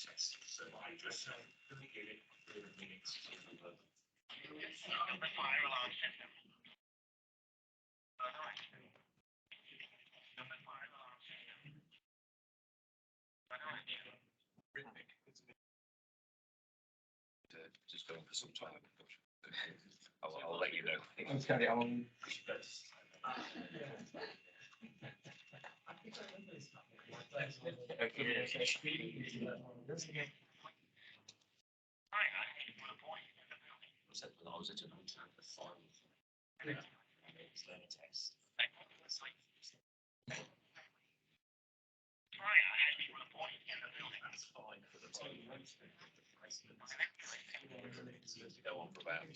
So I just just going for some time. I'll let you know. Okay, Go on for about.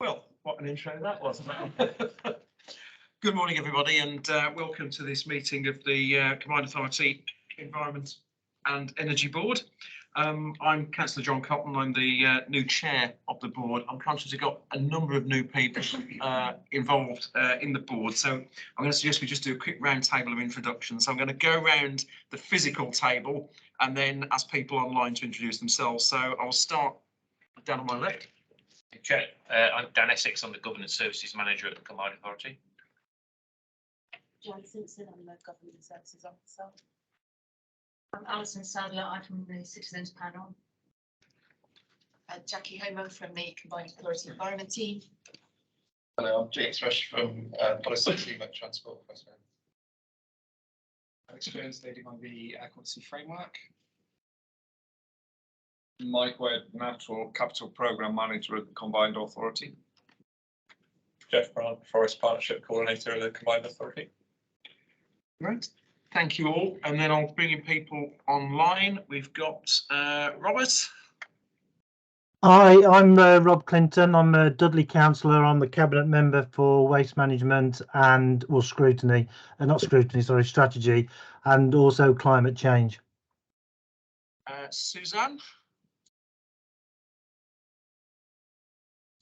well, what an intro that was. Good morning, everybody, and welcome to this meeting of the Combined Authority Environment and Energy Board. I'm Councillor John Cotton. I'm the new chair of the board. I'm conscious we've got a number of new people involved in the board, so I'm going to suggest we just do a quick round table of introductions. So I'm going to go around the physical table and then ask people online to introduce themselves. So I'll start down on my left. Chair, I'm Dan Essex. I'm the Governance Services Manager at the Combined Authority. Jan Simpson, I'm the Government Services Officer. I'm Alison Sadler, I'm from the Citizens Panel. Jackie Homer from the Combined Authority Environment Team. Hello, I'm James Rush from Policy Team at Transport. Experience leading on the air quality framework. Mike Webb, Natural Capital Programme Manager at the Combined Authority. Jeff Brown, Forest Partnership Coordinator at the Combined Authority. Great, thank you all. And then I'll bring in people online. We've got Robert. Hi, I'm Rob Clinton. I'm a Dudley councillor. I'm the cabinet member for waste management and scrutiny, not scrutiny, sorry, strategy, and also climate change. Suzanne.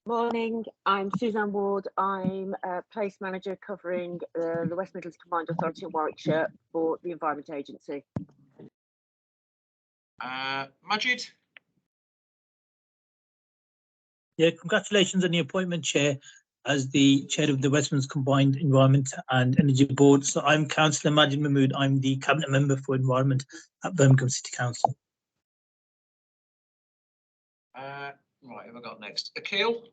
Morning, I'm Suzanne Ward. I'm a place manager covering the West Midlands Combined Authority in Warwickshire for the Environment Agency. Majid. Yeah, congratulations on the appointment, Chair, as the Chair of the West Midlands Combined Environment and Energy Board. So I'm Councillor Majid Mahmood. I'm the Cabinet Member for Environment at Birmingham City Council. Right, who have I got next? Akil.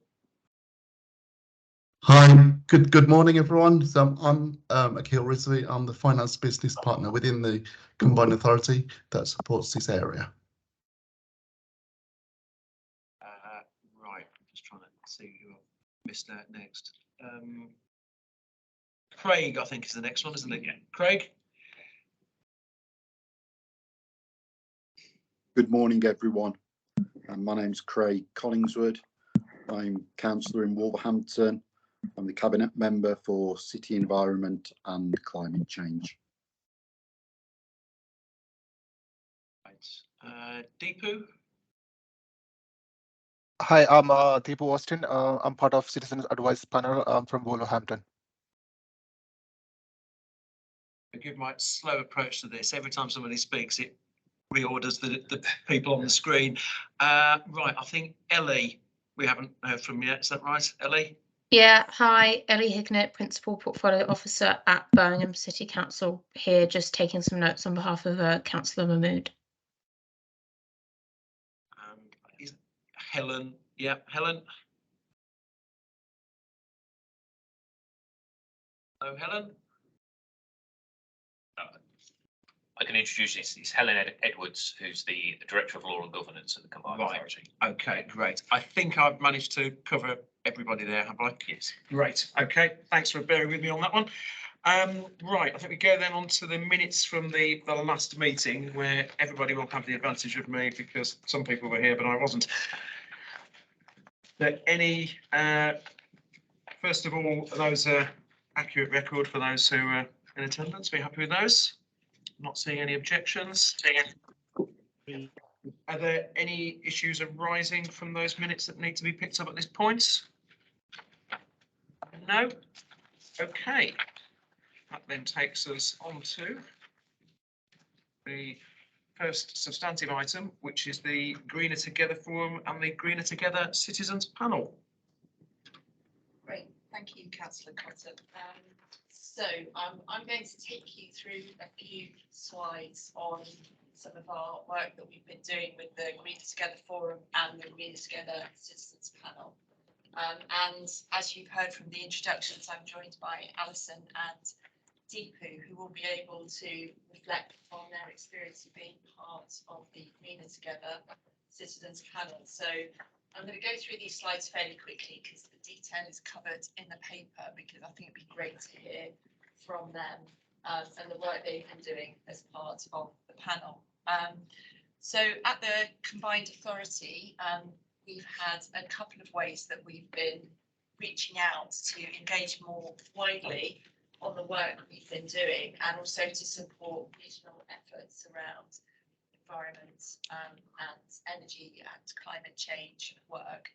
Hi, good morning, everyone. So I'm Akil Rizvi. I'm the Finance Business Partner within the Combined Authority that supports this area. Right, just trying to see who I've missed out next. Craig, I think, is the next one, isn't it? Yeah. Craig. Good morning, everyone. My name's Craig Collingswood. I'm councillor in Wolverhampton. I'm the Cabinet Member for City Environment and Climate Change. Right. Deepu. Hi, I'm Deepu Austin. I'm part of Citizens Advice Panel. I'm from Wolverhampton. Forgive my slow approach to this. Every time somebody speaks, it reorders the people on the screen. Right, I think Ellie, we haven't heard from yet. Is that right, Ellie? Yeah, hi, Ellie Hignett, Principal Portfolio Officer at Birmingham City Council, here just taking some notes on behalf of Councillor Mahmood. Is Helen, yeah, Helen? Hello, Helen? I can introduce this. It's Helen Edwards, who's the Director of Law and Governance at the Combined Right. Authority. Okay, great. I think I've managed to cover everybody there, have I? Yes. Great. Okay, thanks for bearing with me on that one. Right, I think we go then on to the minutes from the last meeting, where everybody will have the advantage of me because some people were here, but I wasn't. There any, first of all, those accurate record for those who are in attendance? Are you happy with those? Not seeing any objections. Are there any issues arising from those minutes that need to be picked up at this point? No? Okay. That then takes us on to the first substantive item, which is the Greener Together Forum and the Greener Together Citizens Panel. Great, thank you, Councillor Cotton. So I'm going to take you through a few slides on some of our work that we've been doing with the Greener Together Forum and the Greener Together Citizens Panel. And as you've heard from the introductions, I'm joined by Alison and Deepu, who will be able to reflect on their experience of being part of the Greener Together Citizens Panel. So I'm going to go through these slides fairly quickly because the detail is covered in the paper, because I think it'd be great to hear from them and the work they've been doing as part of the panel. So at the Combined Authority, we've had a couple of ways that we've been reaching out to engage more widely on the work we've been doing, and also to support regional efforts around environment and energy and climate change work.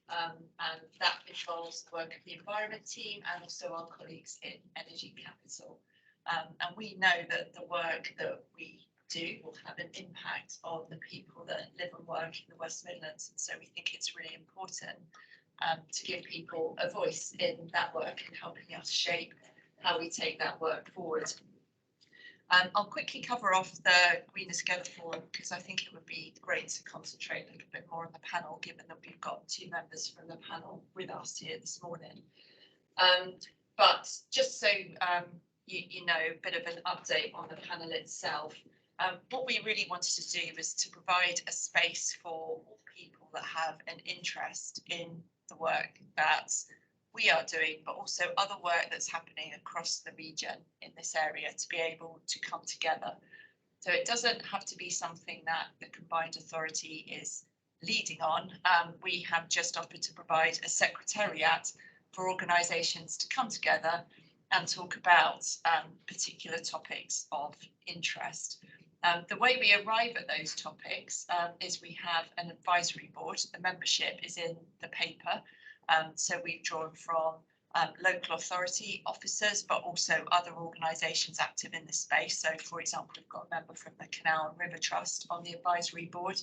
And that involves the work of the environment team and also our colleagues in Energy Capital. And we know that the work that we do will have an impact on the people that live and work in the West Midlands. And so we think it's really important to give people a voice in that work and helping us shape how we take that work forward. I'll quickly cover off the Greener Together Forum because I think it would be great to concentrate a little bit more on the panel, given that we've got two members from the panel with us here this morning. But just so you know, a bit of an update on the panel itself. What we really wanted to do was to provide a space for all people that have an interest in the work that we are doing, but also other work that's happening across the region in this area to be able to come together. So it doesn't have to be something that the Combined Authority is leading on. We have just offered to provide a secretariat for organisations to come together and talk about particular topics of interest. The way we arrive at those topics is we have an advisory board. The membership is in the paper. So we've drawn from local authority officers, but also other organisations active in this space. So, for example, we've got a member from the Canal and River Trust on the advisory board,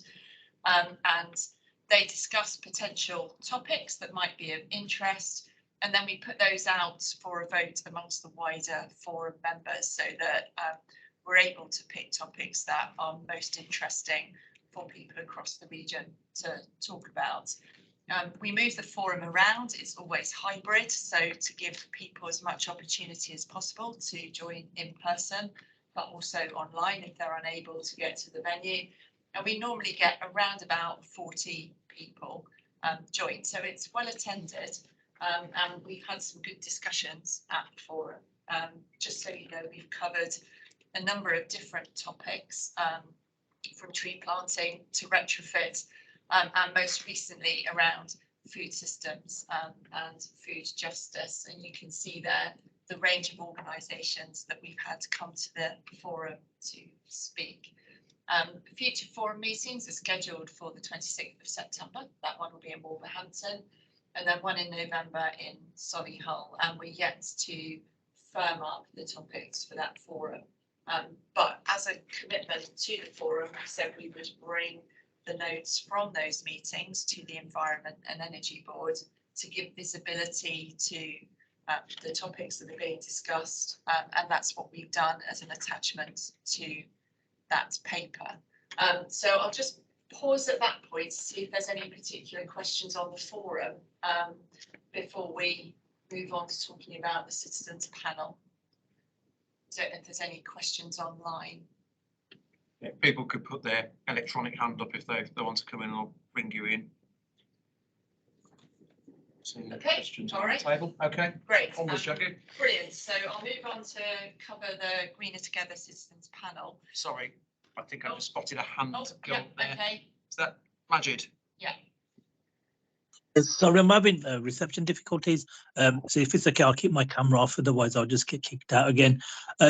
and they discuss potential topics that might be of interest. And then we put those out for a vote amongst the wider forum members so that we're able to pick topics that are most interesting for people across the region to talk about. We move the forum around. It's always hybrid, so to give people as much opportunity as possible to join in person, but also online if they're unable to get to the venue. And we normally get around about 40 people join, so it's well attended. And we've had some good discussions at the forum. Just so you know, we've covered a number of different topics, from tree planting to retrofit, and most recently around food systems and food justice. And you can see there the range of organisations that we've had come to the forum to speak. Future forum meetings are scheduled for the 26th of September. That one will be in Wolverhampton, and then one in November in Solihull. And we're yet to firm up the topics for that forum. But as a commitment to the forum, we said we would bring the notes from those meetings to the Environment and Energy Board to give visibility to the topics that are being discussed, and that's what we've done as an attachment to that paper. So I'll just pause at that point to see if there's any particular questions on the forum before we move on to talking about the citizens panel. Don't know if there's any questions online. Yeah, people could put their electronic hand up if they want to come in, and I'll bring you in. Okay, Questions all on right. the table. Okay, Great. onwards, Jackie. Brilliant. So I'll move on to cover the Greener Together Citizens panel. Sorry, I think I just spotted a hand Oh, go yeah, up there. okay. Is that Majid? Yeah. Sorry, I'm having reception difficulties. So if it's okay, I'll keep my camera off. Otherwise, I'll just get kicked out again.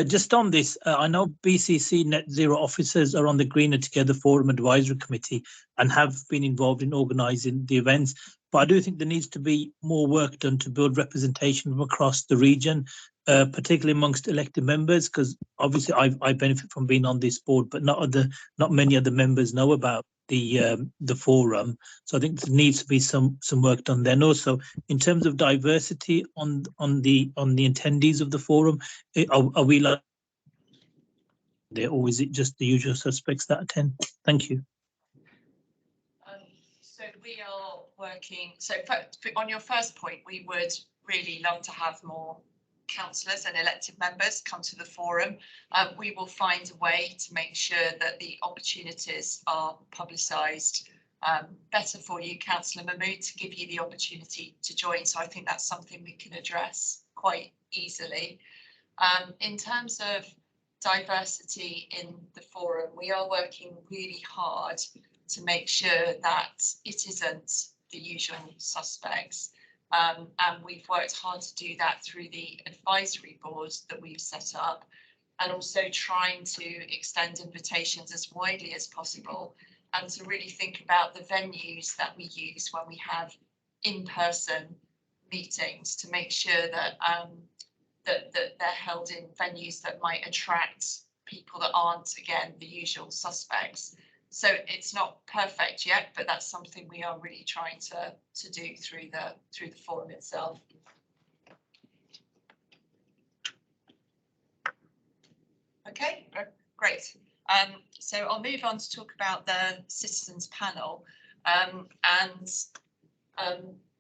Just on this, I know BCC Net Zero officers are on the Greener Together Forum Advisory Committee and have been involved in organising the events. But I do think there needs to be more work done to build representation from across the region, particularly amongst elected members, because obviously I benefit from being on this board, but not many other members know about the forum. So I think there needs to be some work done there. And also in terms of diversity on the attendees of the forum, are we like there, or is it just the usual suspects that attend? Thank you. So we are working, so on your first point, we would really love to have more councillors and elected members come to the forum. We will find a way to make sure that the opportunities are publicised better for you, Councillor Mahmood, to give you the opportunity to join. So I think that's something we can address quite easily. In terms of diversity in the forum, we are working really hard to make sure that it isn't the usual suspects. And we've worked hard to do that through the advisory boards that we've set up, and also trying to extend invitations as widely as possible, and to really think about the venues that we use when we have in-person meetings, to make sure that that they're held in venues that might attract people that aren't, again, the usual suspects. So it's not perfect yet, but that's something we are really trying to do through the forum itself. Okay, great. So I'll move on to talk about the citizens panel,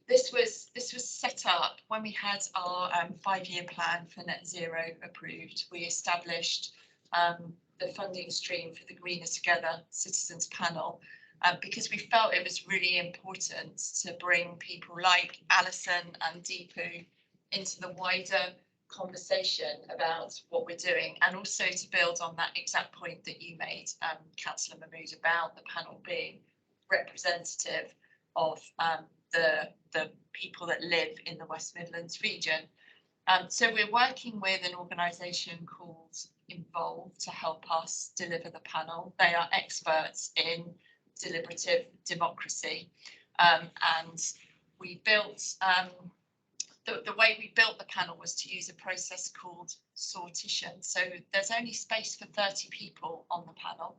this was set up when we had our 5-year plan for net zero approved. We established the funding stream for the Greener Together Citizens Panel because we felt it was really important to bring people like Alison and Deepu into the wider conversation about what we're doing, and also to build on that exact point that you made, Councillor Mahmood, about the panel being representative of the people that live in the West Midlands region. So we're working with an organisation called Involve to help us deliver the panel. They are experts in deliberative democracy, and we built the way we built the panel was to use a process called sortition. So there's only space for 30 people on the panel,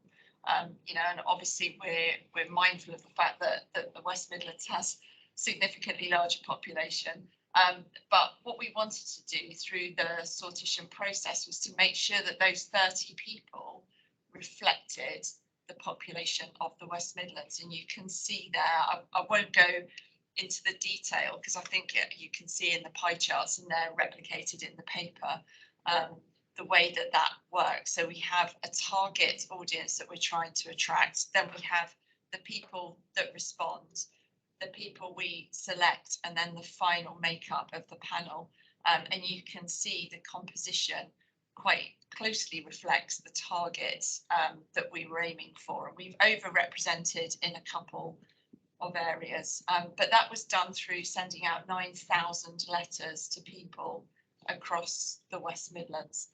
you know, and obviously we're mindful of the fact that the West Midlands has significantly larger population. But what we wanted to do through the sortition process was to make sure that those 30 people reflected the population of the West Midlands. And you can see there, I won't go into the detail because I think you can see in the pie charts, and they're replicated in the paper, the way that that works. So we have a target audience that we're trying to attract. Then we have the people that respond, the people we select, and then the final makeup of the panel. And you can see the composition quite closely reflects the targets that we were aiming for. And we've overrepresented in a couple of areas, but that was done through sending out 9,000 letters to people across the West Midlands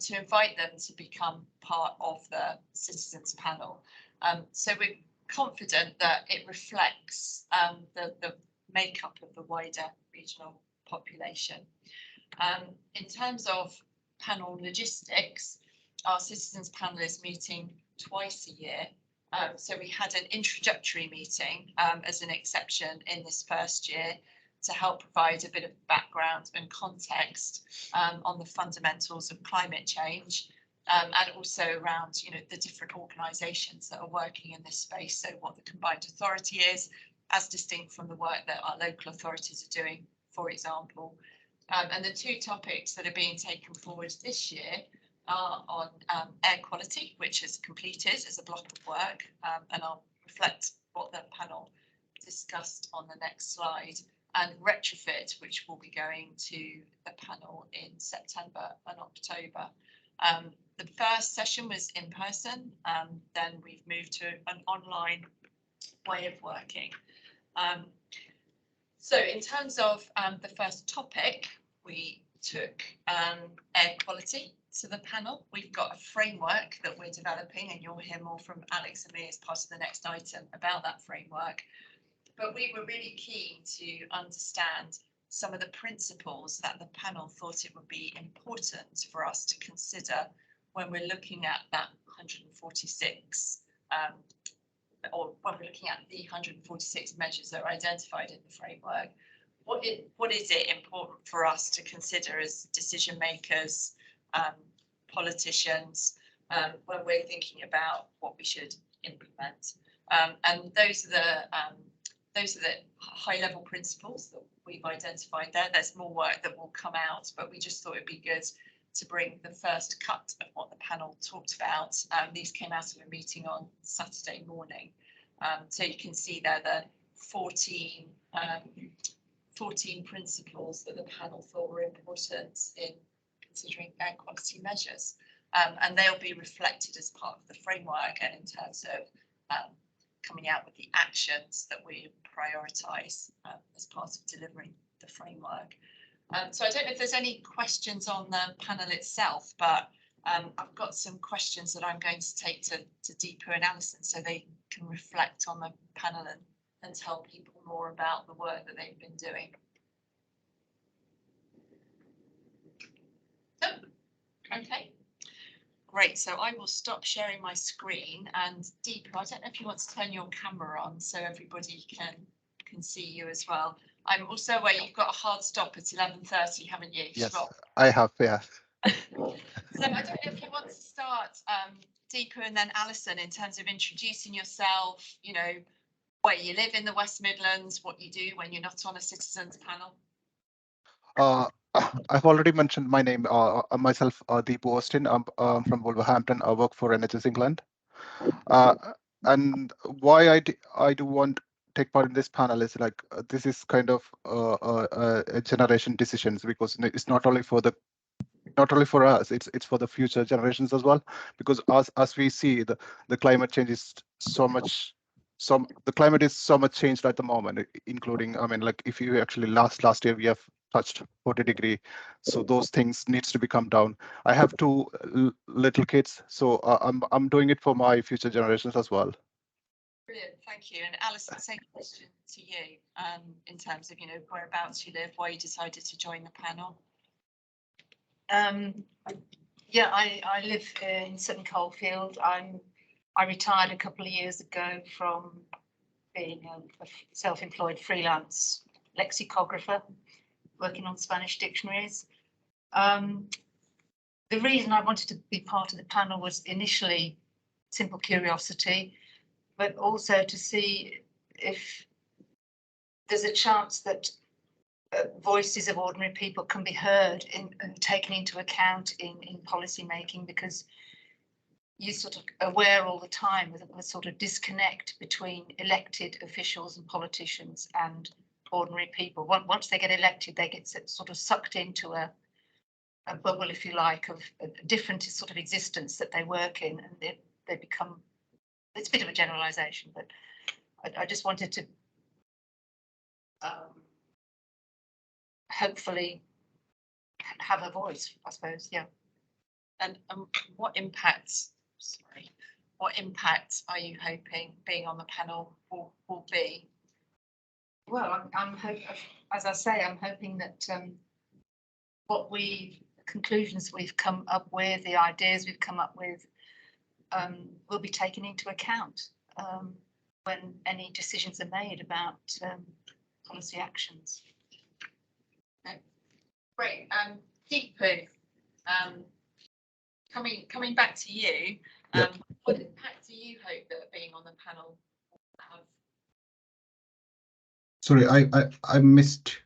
to invite them to become part of the citizens panel. So we're confident that it reflects the makeup of the wider regional population. In terms of panel logistics, our citizens panel is meeting twice a year. So we had an introductory meeting as an exception in this first year to help provide a bit of background and context on the fundamentals of climate change. And also around, the different organisations that are working in this space. So what the Combined Authority is, as distinct from the work that our local authorities are doing, for example. And the two topics that are being taken forward this year are on air quality, which is completed as a block of work, and I'll reflect what the panel discussed on the next slide, and retrofit, which will be going to the panel in September and October. The first session was in person, then we've moved to an online way of working. So in terms of the first topic, we took air quality to the panel. We've got a framework that we're developing, and you'll hear more from Alex and me as part of the next item about that framework. But we were really keen to understand some of the principles that the panel thought it would be important for us to consider when we're looking at that 146, or when we're looking at the 146 measures that are identified in the framework. What is it important for us to consider as decision makers, politicians, when we're thinking about what we should implement? And those are the high level principles that we've identified there. There's more work that will come out, but we just thought it'd be good to bring the first cut of what the panel talked about. These came out of a meeting on Saturday morning. So you can see there the 14 principles that the panel thought were important in considering air quality measures. And they'll be reflected as part of the framework and in terms of coming out with the actions that we prioritise as part of delivering the framework. So I don't know if there's any questions on the panel itself, but I've got some questions that I'm going to take to Deepa and Alison so they can reflect on the panel and tell people more about the work that they've been doing. Oh, okay, great. So I will stop sharing my screen, and Deepa, I don't know if you want to turn your camera on so everybody can see you as well. I'm also aware you've got a hard stop at 11:30, haven't you? Yes, Scott? I have, yeah. So I don't know if you want to start, Deepa and then Alison, in terms of introducing yourself, where you live in the West Midlands, what you do when you're not on a citizens panel. I've already mentioned my name, myself, Deepu Austin. I'm from Wolverhampton. I work for NHS England. And why I do want to take part in this panel is like this is kind of a generation decisions, because it's not only for us, it's for the future generations as well, because as we see the climate change is the climate is so much changed at the moment, including, I mean, like if you actually last year we have touched 40 degree, so those things needs to be come down. I have two little kids, so I'm doing it for my future generations as well. Brilliant, thank you. And Alison, same question to you, in terms of whereabouts you live, why you decided to join the panel. Yeah, I live in Sutton Coldfield. I retired a couple of years ago from being a self-employed freelance lexicographer, working on Spanish dictionaries. The reason I wanted to be part of the panel was initially simple curiosity, but also to see if there's a chance that voices of ordinary people can be heard and taken into account in policy making, because you're sort of aware all the time of a sort of disconnect between elected officials and politicians and ordinary people. Once they get elected, they get sort of sucked into a bubble, if you like, of a different sort of existence that they work in, and they become, it's a bit of a generalization, but I just wanted to hopefully have a voice, I suppose, yeah. And what impact are you hoping being on the panel will be? Well, I'm hoping, as I say, I'm hoping that conclusions we've come up with, the ideas we've come up with, will be taken into account when any decisions are made about policy actions. Great. Deepu, coming back to you, what impact do you hope that being on the panel will have? Sorry, I missed.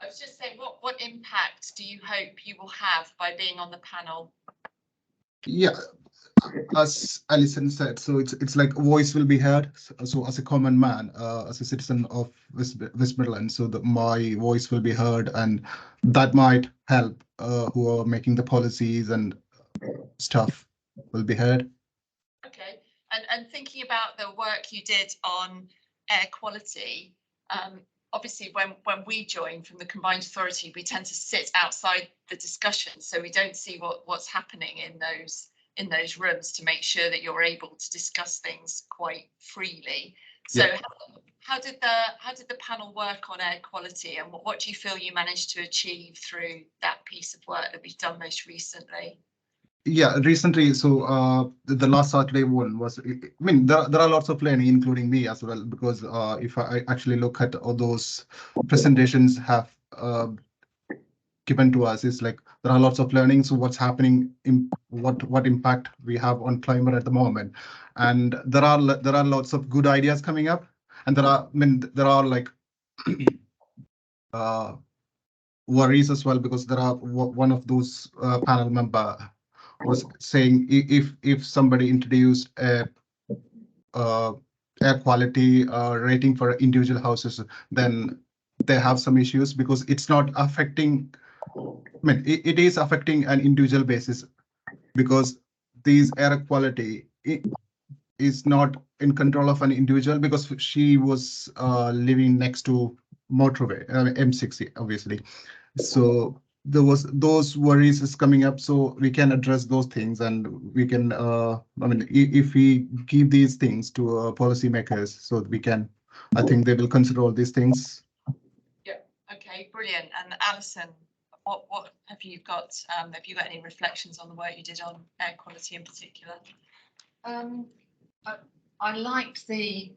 I was just saying, what impact do you hope you will have by being on the panel? Yeah, as Alison said, so it's like a voice will be heard. So as a common man, as a citizen of West Midlands, so that my voice will be heard, and that might help who are making the policies and stuff will be heard. Okay, and thinking about the work you did on air quality, obviously when we join from the Combined Authority, we tend to sit outside the discussion, so we don't see what's happening in those rooms to make sure that you're able to discuss things quite freely. So Yeah. how did the panel work on air quality, and what do you feel you managed to achieve through that piece of work that we've done most recently? Yeah, recently, so the last Saturday one was, I mean, there are lots of learning, including me as well, because if I actually look at all those presentations have given to us, is like there are lots of learning. So what's happening, in what impact we have on climate at the moment, and there are lots of good ideas coming up, and there are like worries as well, because there are one of those panel member was saying if somebody introduced a air quality rating for individual houses, then they have some issues because it's not affecting. I mean, it is affecting an individual basis, because these air quality is not in control of an individual, because she was living next to motorway, M60, obviously. So there was those worries is coming up, so we can address those things, and we can I mean, if we give these things to policymakers, so we can, I think they will consider all these things. Yeah, okay, brilliant. And Alison, what have you got? Have you got any reflections on the work you did on air quality in particular? I liked the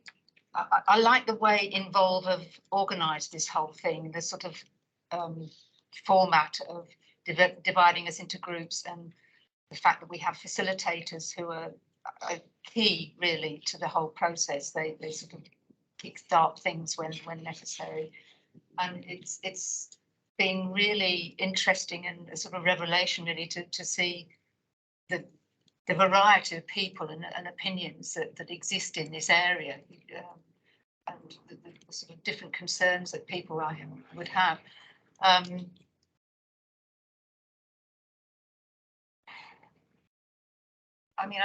way Involve have organised this whole thing, the sort of format of dividing us into groups, and the fact that we have facilitators who are key really to the whole process. They sort of kickstart things when necessary, and it's been really interesting and a sort of revelation really to see the variety of people and opinions that exist in this area, and the sort of different concerns that people would have. I mean,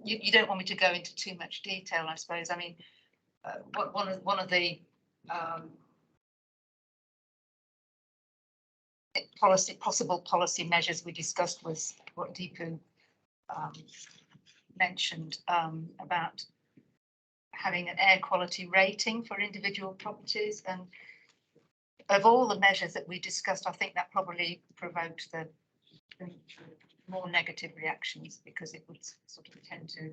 you don't want me to go into too much detail, I suppose. I mean, one of the possible policy measures we discussed was what Deepu mentioned about having an air quality rating for individual properties. And of all the measures that we discussed, I think that probably provoked the more negative reactions, because it would sort of tend to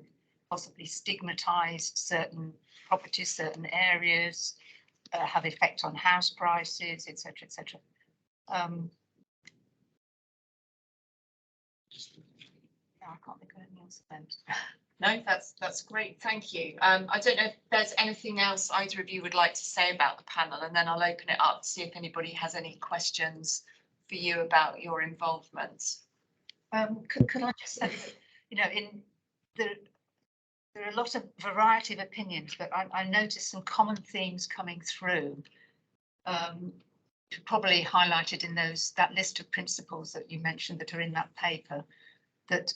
possibly stigmatise certain properties, certain areas, have effect on house prices, etc., etc. I can't think of anything else then. No, that's great. Thank you. I don't know if there's anything else either of you would like to say about the panel, and then I'll open it up to see if anybody has any questions for you about your involvement. Could I just say that, you know, there are a lot of variety of opinions, but I noticed some common themes coming through, probably highlighted in that list of principles that you mentioned that are in that paper, that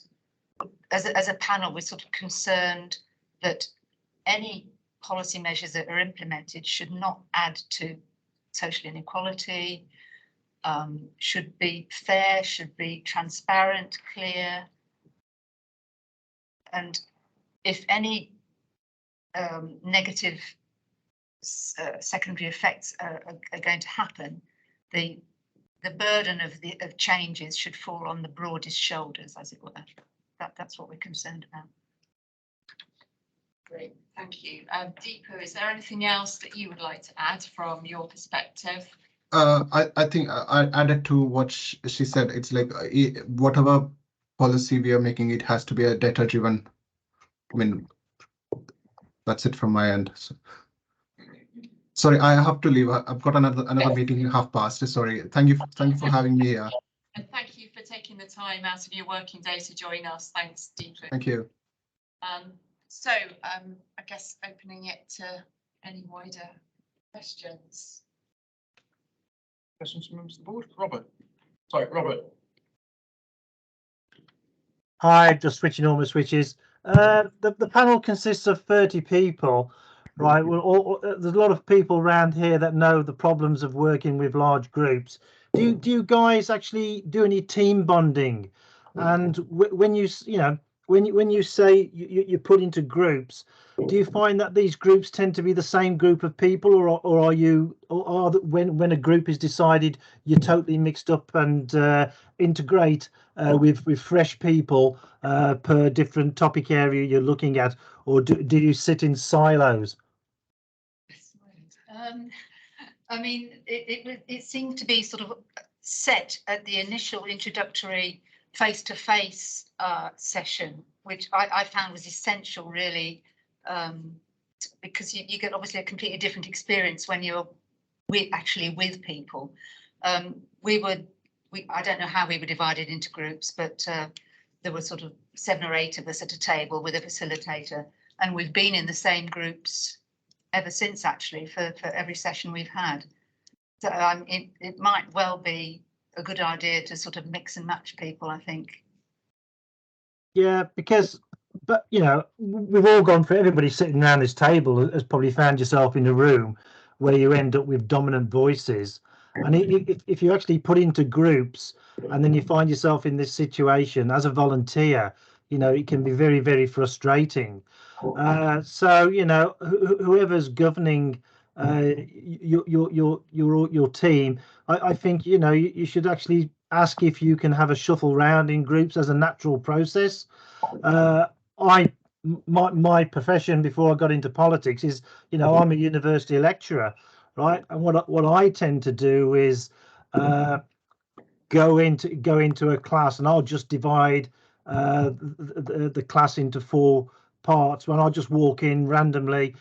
as a panel, we're sort of concerned that any policy measures that are implemented should not add to social inequality, should be fair, should be transparent, clear, and if any negative secondary effects are going to happen, the burden of changes should fall on the broadest shoulders, as it were. That's what we're concerned about. Great, thank you. Deepu, is there anything else that you would like to add from your perspective? I think I added to what she said. It's like whatever policy we are making, it has to be a data driven. I mean, that's it from my end. So, sorry, I have to leave. I've got another meeting in past. Sorry. Thank you for having me here. And thank you for taking the time out of your working day to join us. Thanks, Deepu. Thank you. So I guess opening it to any wider questions. Questions from members of the board? Robert. Sorry, Robert. Hi, just switching all my switches. The panel consists of 30 people, right? Well, there's a lot of people around here that know the problems of working with large groups. Do you guys actually do any team bonding? And when you say you put into groups, do you find that these groups tend to be the same group of people, or are you, when a group is decided, you're totally mixed up and integrate with fresh people per different topic area you're looking at, or do you sit in silos? I mean, it seemed to be sort of set at the initial introductory face-to-face session, which I found was essential, really, because you get obviously a completely different experience when you're actually with people. I don't know how we were divided into groups, but there were sort of 7 or 8 of us at a table with a facilitator, and we've been in the same groups ever since, actually, for every session we've had. So it might well be a good idea to sort of mix and match people, I think. Yeah, but you know, we've all gone through, everybody sitting around this table has probably found yourself in a room where you end up with dominant voices. And if you actually put into groups and then you find yourself in this situation as a volunteer, you know, it can be very, very frustrating. So, you know, whoever's governing your team, I think, you know, you should actually ask if you can have a shuffle round in groups as a natural process. My profession before I got into politics is, you know, I'm a university lecturer, right? And what I tend to do is go into a class, and I'll just divide the class into 4 parts. When I'll just walk in randomly,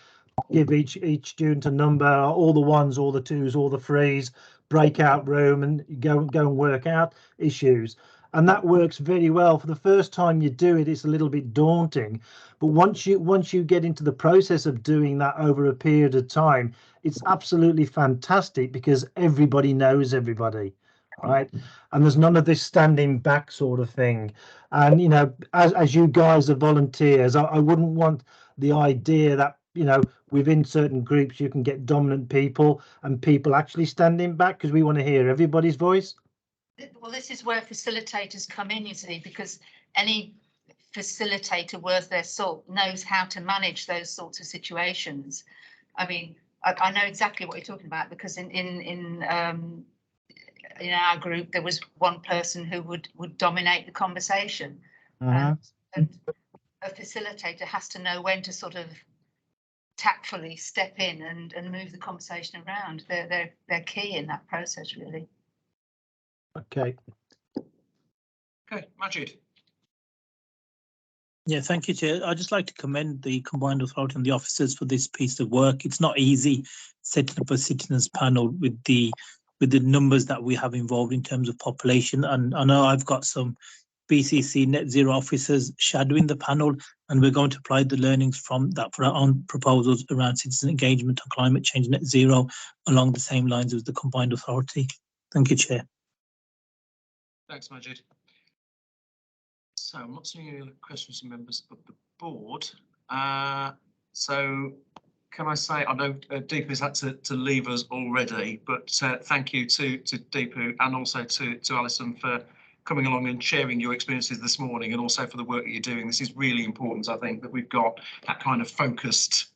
give each student a number, all the 1s, all the 2s, all the 3s, breakout room, and go and work out issues. And that works very well. For the first time you do it, it's a little bit daunting, but once you get into the process of doing that over a period of time, it's absolutely fantastic because everybody knows everybody, right? And there's none of this standing back sort of thing. And you know, as you guys are volunteers, I wouldn't want the idea that, you know, within certain groups you can get dominant people and people actually standing back, because we want to hear everybody's voice. Well, this is where facilitators come in, you see, because any facilitator worth their salt knows how to manage those sorts of situations. I mean, I know exactly what you're talking about, because in our group there was one person who would dominate the conversation, and a facilitator has to know when to sort of tactfully step in and move the conversation around. They're key in that process, really. Okay, Majid. Yeah, thank you, Chair. I'd just like to commend the Combined Authority and the officers for this piece of work. It's not easy setting up a citizens panel with the numbers that we have involved in terms of population. And I know I've got some BCC net zero officers shadowing the panel, and we're going to apply the learnings from that for our own proposals around citizen engagement on climate change net zero along the same lines as the Combined Authority. Thank you, Chair. Thanks, Majid. So I'm not seeing any other questions from members of the board. So can I say, I know Deepu's had to leave us already, but thank you to Deepu and also to Alison for coming along and sharing your experiences this morning, and also for the work that you're doing. This is really important, I think, that we've got that kind of focused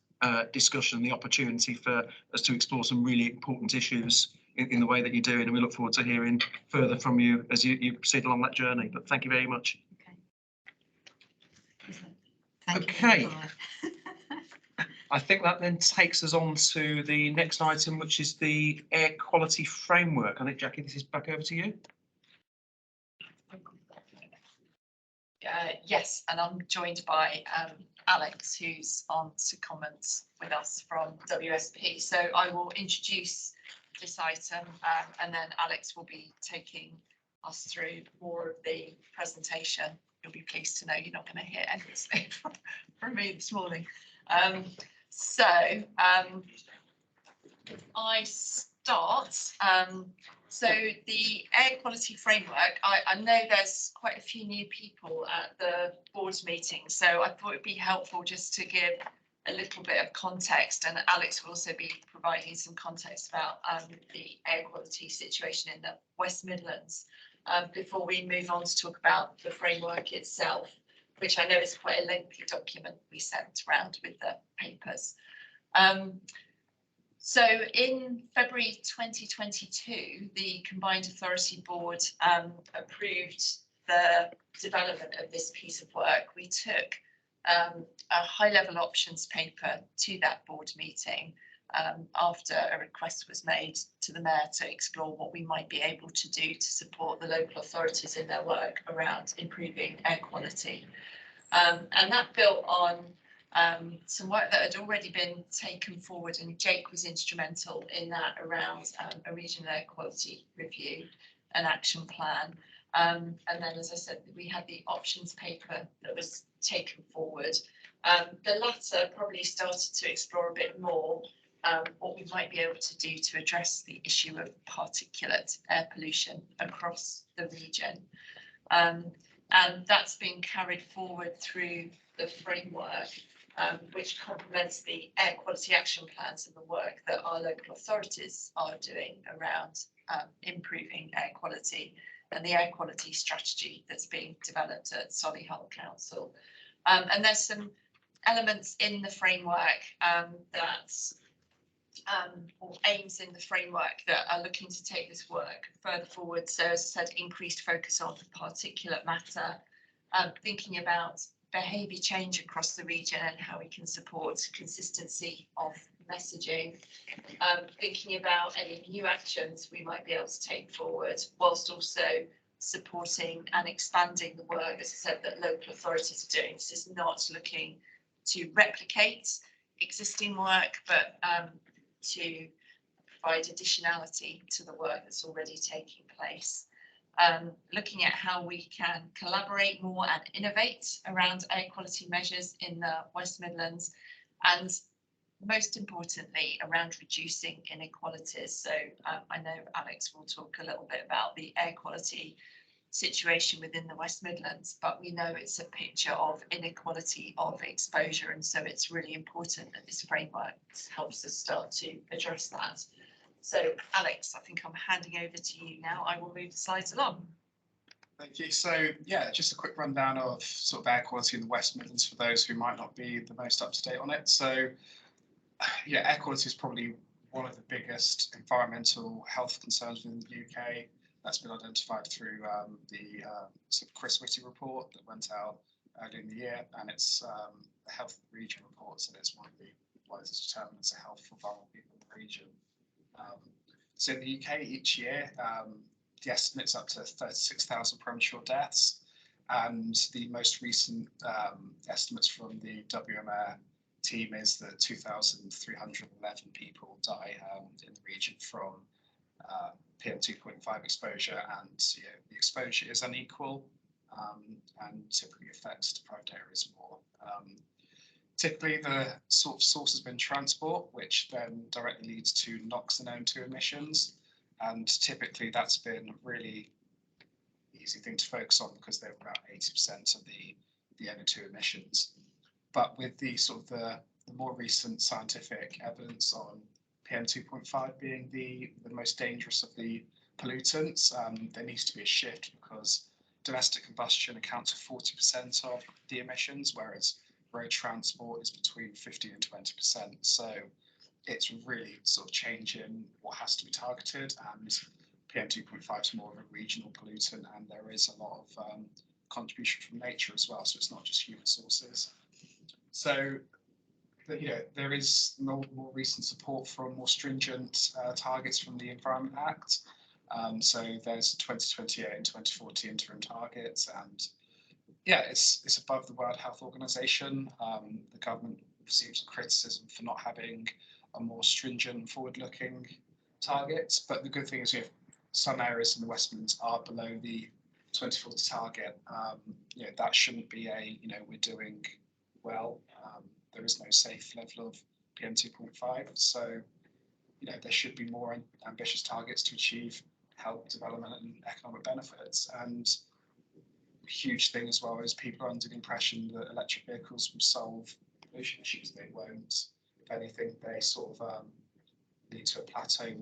discussion, the opportunity for us to explore some really important issues in the way that you're doing, and we look forward to hearing further from you as you proceed along that journey. But thank you very much. Okay. Okay. I think that then takes us on to the next item, which is the air quality framework. I think, Jackie, this is back over to you. Yes, and I'm joined by Alex, who's on secondment with us from WSP. So I will introduce this item and then Alex will be taking us through more of the presentation. You'll be pleased to know you're not going to hear anything from me this morning. I start. So the air quality framework, I know there's quite a few new people at the board's meeting, so I thought it'd be helpful just to give a little bit of context, and Alex will also be providing some context about the air quality situation in the West Midlands before we move on to talk about the framework itself, which I know is quite a lengthy document we sent around with the papers. So in February 2022, the Combined Authority Board approved the development of this piece of work. We took a high-level options paper to that board meeting after a request was made to the Mayor to explore what we might be able to do to support the local authorities in their work around improving air quality. And that built on some work that had already been taken forward, and Jake was instrumental in that around a regional air quality review and action plan. And then, as I said, we had the options paper that was taken forward. The latter probably started to explore a bit more what we might be able to do to address the issue of particulate air pollution across the region. And that's been carried forward through the framework, which complements the air quality action plans and the work that our local authorities are doing around improving air quality and the air quality strategy that's being developed at Solihull Council. And there's some elements in the framework or aims in the framework that are looking to take this work further forward. So, as I said, increased focus on particulate matter, thinking about behaviour change across the region and how we can support consistency of messaging, thinking about any new actions we might be able to take forward, whilst also supporting and expanding the work, as I said, that local authorities are doing. This is not looking to replicate existing work, but to provide additionality to the work that's already taking place. Looking at how we can collaborate more and innovate around air quality measures in the West Midlands, and most importantly around reducing inequalities. So I know Alex will talk a little bit about the air quality situation within the West Midlands, but we know it's a picture of inequality of exposure, and so it's really important that this framework helps us start to address that. So Alex, I think I'm handing over to you now. I will move the slides along. Thank you. So yeah, just a quick rundown of sort of air quality in the West Midlands for those who might not be the most up to date on it. So yeah, air quality is probably one of the biggest environmental health concerns within the UK. That's been identified through the sort of Chris Whitty report that went out earlier in the year, and it's the Health of the Region report, so it's one of the it's determined as a health for vulnerable people in the region. So in the UK each year, the estimate's up to 36,000 premature deaths, and the most recent estimates from the WMR team is that 2,311 people die in the region from PM 2.5 exposure, and the exposure is unequal and typically affects deprived areas more. Typically, the sort of source has been transport, which then directly leads to NOx and O2 emissions, and typically that's been a really easy thing to focus on because they're about 80% of the NO2 emissions. But with the sort of the more recent scientific evidence on PM 2.5 being the most dangerous of the pollutants, there needs to be a shift because domestic combustion accounts for 40% of the emissions, whereas road transport is between 15 and 20%. So it's really sort of changing what has to be targeted, and PM 2.5 is more of a regional pollutant, and there is a lot of contribution from nature as well, so it's not just human sources. So there is more recent support for more stringent targets from the Environment Act. So there's 2028 and 2040 interim targets, and yeah, it's above the World Health Organization. The government receives criticism for not having a more stringent, forward-looking targets. But the good thing is, some areas in the West Midlands are below the 2040 target. That shouldn't be we're doing well. There is no safe level of PM 2.5. So, there should be more ambitious targets to achieve health, development and economic benefits. And a huge thing as well is people are under the impression that electric vehicles will solve pollution issues. They won't. If anything, they sort of lead to a plateau in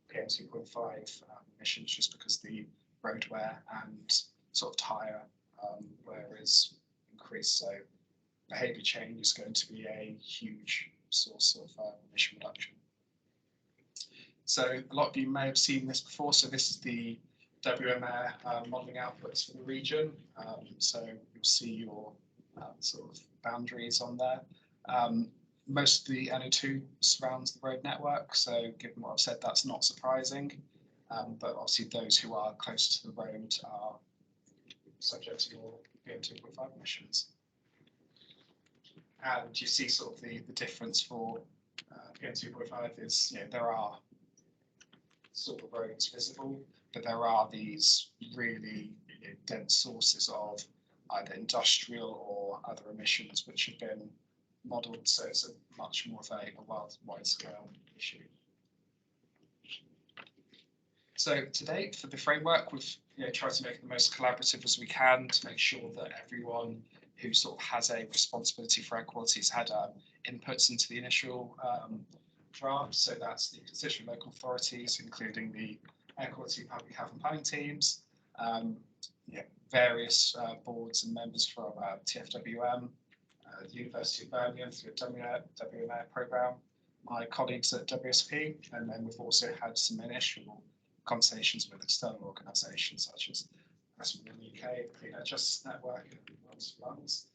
PM 2.5 emissions, just because the road wear and sort of tyre wear is increased. So behaviour change is going to be a huge source of emission reduction. So a lot of you may have seen this before. So this is the WMAir modelling outputs for the region. So you'll see your sort of boundaries on there. Most of the NO2 surrounds the road network. So given what I've said, that's not surprising. But obviously those who are close to the road are subject to your PM 2.5 emissions. And you see sort of the difference for PM 2.5 is, there are sort of roads visible, but there are these really dense sources of either industrial or other emissions which have been modelled, so it's a much more of a wide scale issue. So to date, for the framework, we've tried to make it the most collaborative as we can to make sure that everyone who sort of has a responsibility for air quality has had inputs into the initial draft. So that's the constituent local authorities, including the air quality public health and planning teams, various boards and members from TFWM, the University of Birmingham through the WMAir programme, my colleagues at WSP, and then we've also had some initial conversations with external organisations such as in the UK, Clean Air Justice Network, and World's Lungs.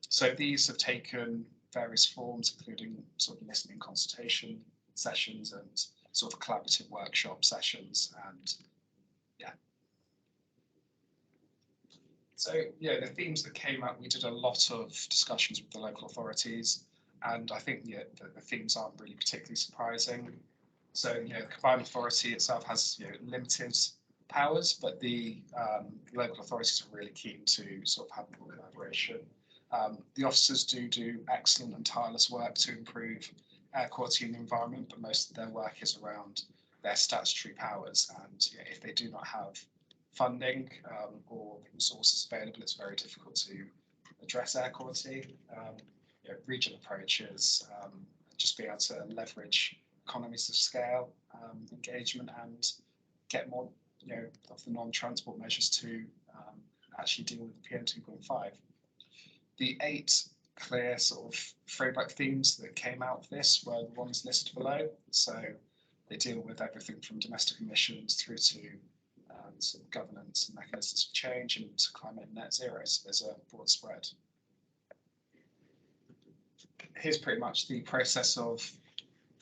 So these have taken various forms, including sort of listening consultation sessions and sort of collaborative workshop sessions, and so the themes that came up, we did a lot of discussions with the local authorities, and I think the themes aren't really particularly surprising. So the Combined Authority itself has limited powers, but the local authorities are really keen to sort of have more collaboration. The officers do excellent and tireless work to improve air quality in the environment, but most of their work is around their statutory powers, and if they do not have funding or resources available, it's very difficult to address air quality. Regional approaches, just be able to leverage economies of scale, engagement, and get more of the non-transport measures to actually deal with the PM 2.5. The 8 clear sort of framework themes that came out of this were the ones listed below. So they deal with everything from domestic emissions through to sort of governance and mechanisms for change and climate and net zero. So there's a broad spread. Here's pretty much the process of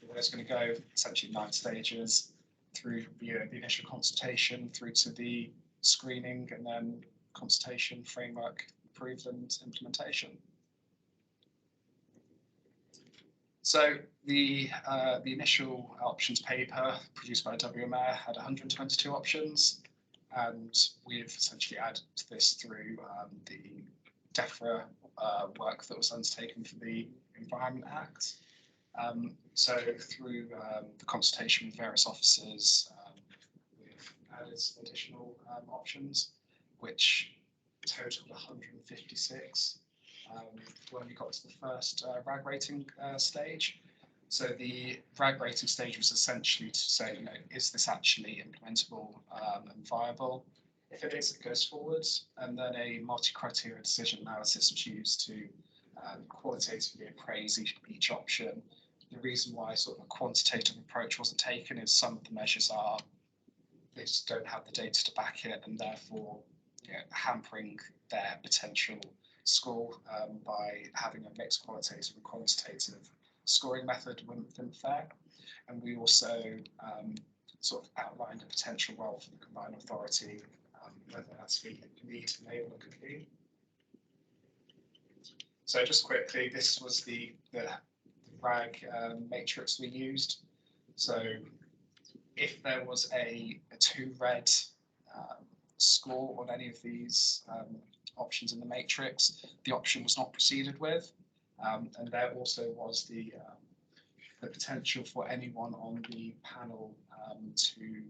where it's going to go, essentially 9 stages through the initial consultation through to the screening and then consultation, framework approved and implementation. So the initial options paper produced by WMAir had 122 options, and we've essentially added to this through the DEFRA work that was undertaken for the Environment Act. So through the consultation with various officers, we've added some additional options, which totaled 156 when we got to the first RAG rating stage. So the RAG rating stage was essentially to say, is this actually implementable and viable? If it is, it goes forwards, and then a multi-criteria decision analysis was used to qualitatively appraise each option. The reason why sort of a quantitative approach wasn't taken is some of the measures they just don't have the data to back it, and therefore hampering their potential school by having a mixed qualitative and quantitative scoring method within FAIR. And we also sort of outlined a potential role for the Combined Authority, whether that's lead, enable, or could lead. So just quickly, this was the RAG matrix we used. So if there was a 2 red score on any of these options in the matrix, the option was not proceeded with. And there also was the potential for anyone on the panel to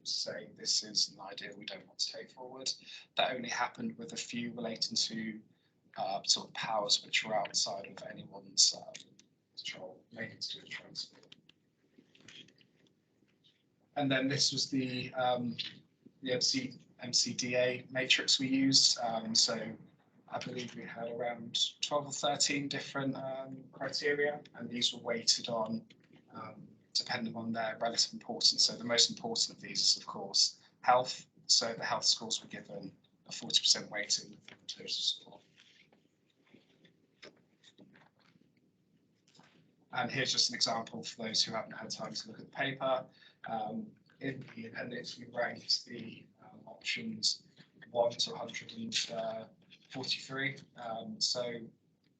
say this is an idea we don't want to take forward. That only happened with a few relating to sort of powers which were outside of anyone's control, mainly to do with transport. And then this was the MCDA matrix we used. So I believe we had around 12 or 13 different criteria, and these were weighted on depending on their relative importance. So the most important of these is, of course, health. So the health scores were given a 40% weighting of the total score. And here's just an example for those who haven't had time to look at the paper. In the appendix, we ranked the options 1 to 143. So,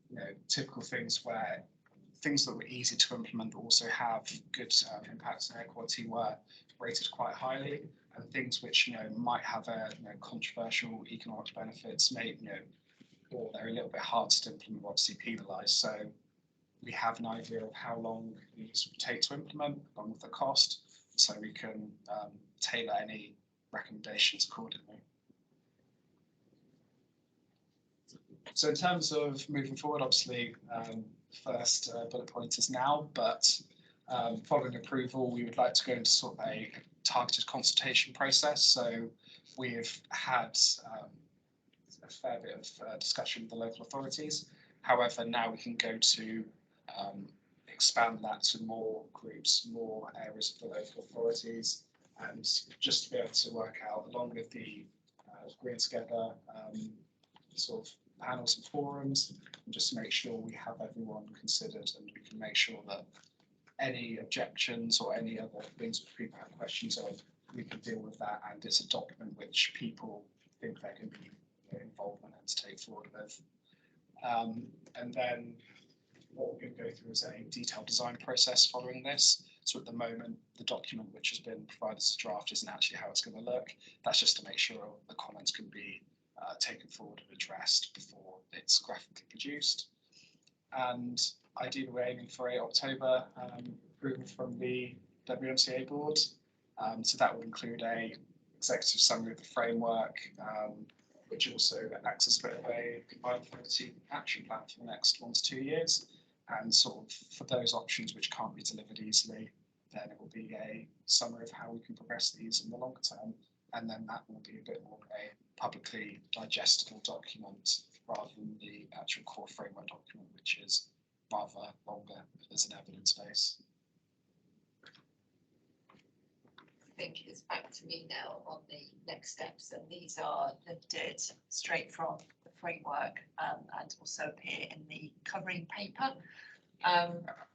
you know, typical things where things that were easy to implement but also have good impacts on air quality were rated quite highly, and things which, you know, might have a controversial economic benefits, or they're a little bit hard to implement, obviously penalised. So we have an idea of how long these would take to implement, along with the cost, so we can tailor any recommendations accordingly. So in terms of moving forward, obviously, first bullet point is now, but following approval, we would like to go into sort of a targeted consultation process. So we've had a fair bit of discussion with the local authorities. However, now we can go to expand that to more groups, more areas of the local authorities, and just to be able to work out, along with the Green Together sort of panels and forums, and just to make sure we have everyone considered, and we can make sure that any objections or any other things which people have questions of, we can deal with that, and it's a document which people think they can be involved in and to take forward with. And then what we're going to go through is a detailed design process following this. So at the moment, the document which has been provided as a draft isn't actually how it's going to look. That's just to make sure the comments can be taken forward and addressed before it's graphically produced. And ideally, we're aiming for a October approval from the WMCA board. So that would include a executive summary of the framework, which also acts as a bit of a combined authority action plan for the next 1 to 2 years. And sort of for those options which can't be delivered easily, then it will be a summary of how we can progress these in the longer term. And then that will be a bit more of a publicly digestible document rather than the actual core framework document, which is rather longer as an evidence base. I think it's back to me now on the next steps, and these are lifted straight from the framework and also appear in the covering paper.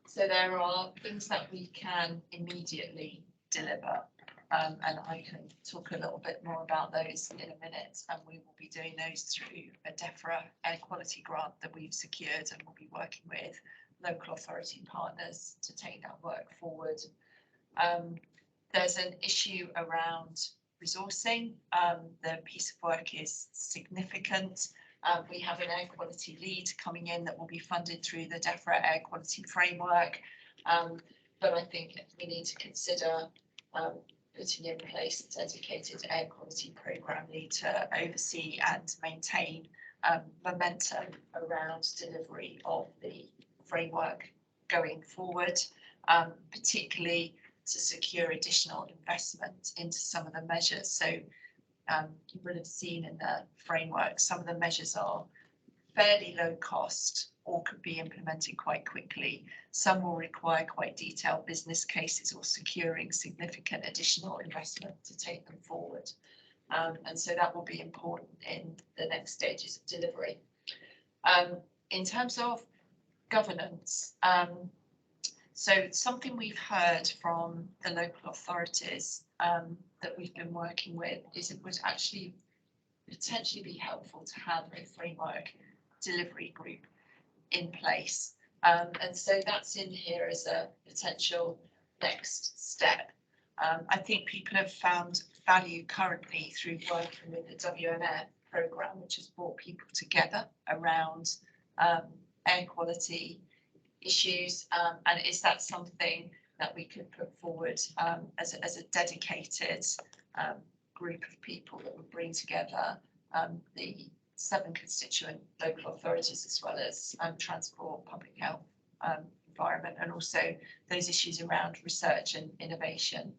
So there are things that we can immediately deliver, and I can talk a little bit more about those in a minute, and we will be doing those through a DEFRA air quality grant that we've secured, and we'll be working with local authority partners to take that work forward. There's an issue around resourcing. The piece of work is significant. We have an air quality lead coming in that will be funded through the DEFRA air quality framework. But I think we need to consider putting in place a dedicated air quality programme lead to oversee and maintain momentum around delivery of the framework going forward, particularly to secure additional investment into some of the measures. So you would have seen in the framework, some of the measures are fairly low cost or could be implemented quite quickly. Some will require quite detailed business cases or securing significant additional investment to take them forward. And so that will be important in the next stages of delivery. In terms of governance, so something we've heard from the local authorities that we've been working with is it would actually potentially be helpful to have a framework delivery group in place. And so that's in here as a potential next step. I think people have found value currently through working with the WMF programme, which has brought people together around air quality issues. And is that something that we could put forward as a dedicated group of people that would bring together the 7 constituent local authorities, as well as transport, public health, environment, and also those issues around research and innovation.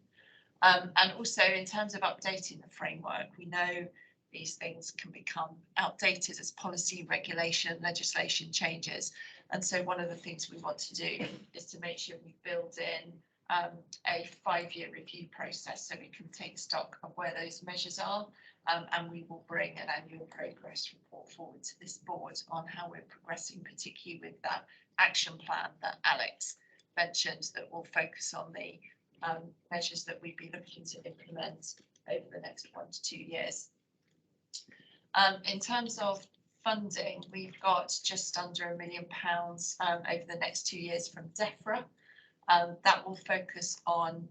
And also in terms of updating the framework, we know these things can become outdated as policy, regulation, legislation changes. And so one of the things we want to do is to make sure we build in a 5-year review process so we can take stock of where those measures are. And we will bring an annual progress report forward to this board on how we're progressing, particularly with that action plan that Alex mentioned, that will focus on the measures that we'd be looking to implement over the next 1 to 2 years. In terms of funding, we've got just under £1 million over the next 2 years from DEFRA. That will focus on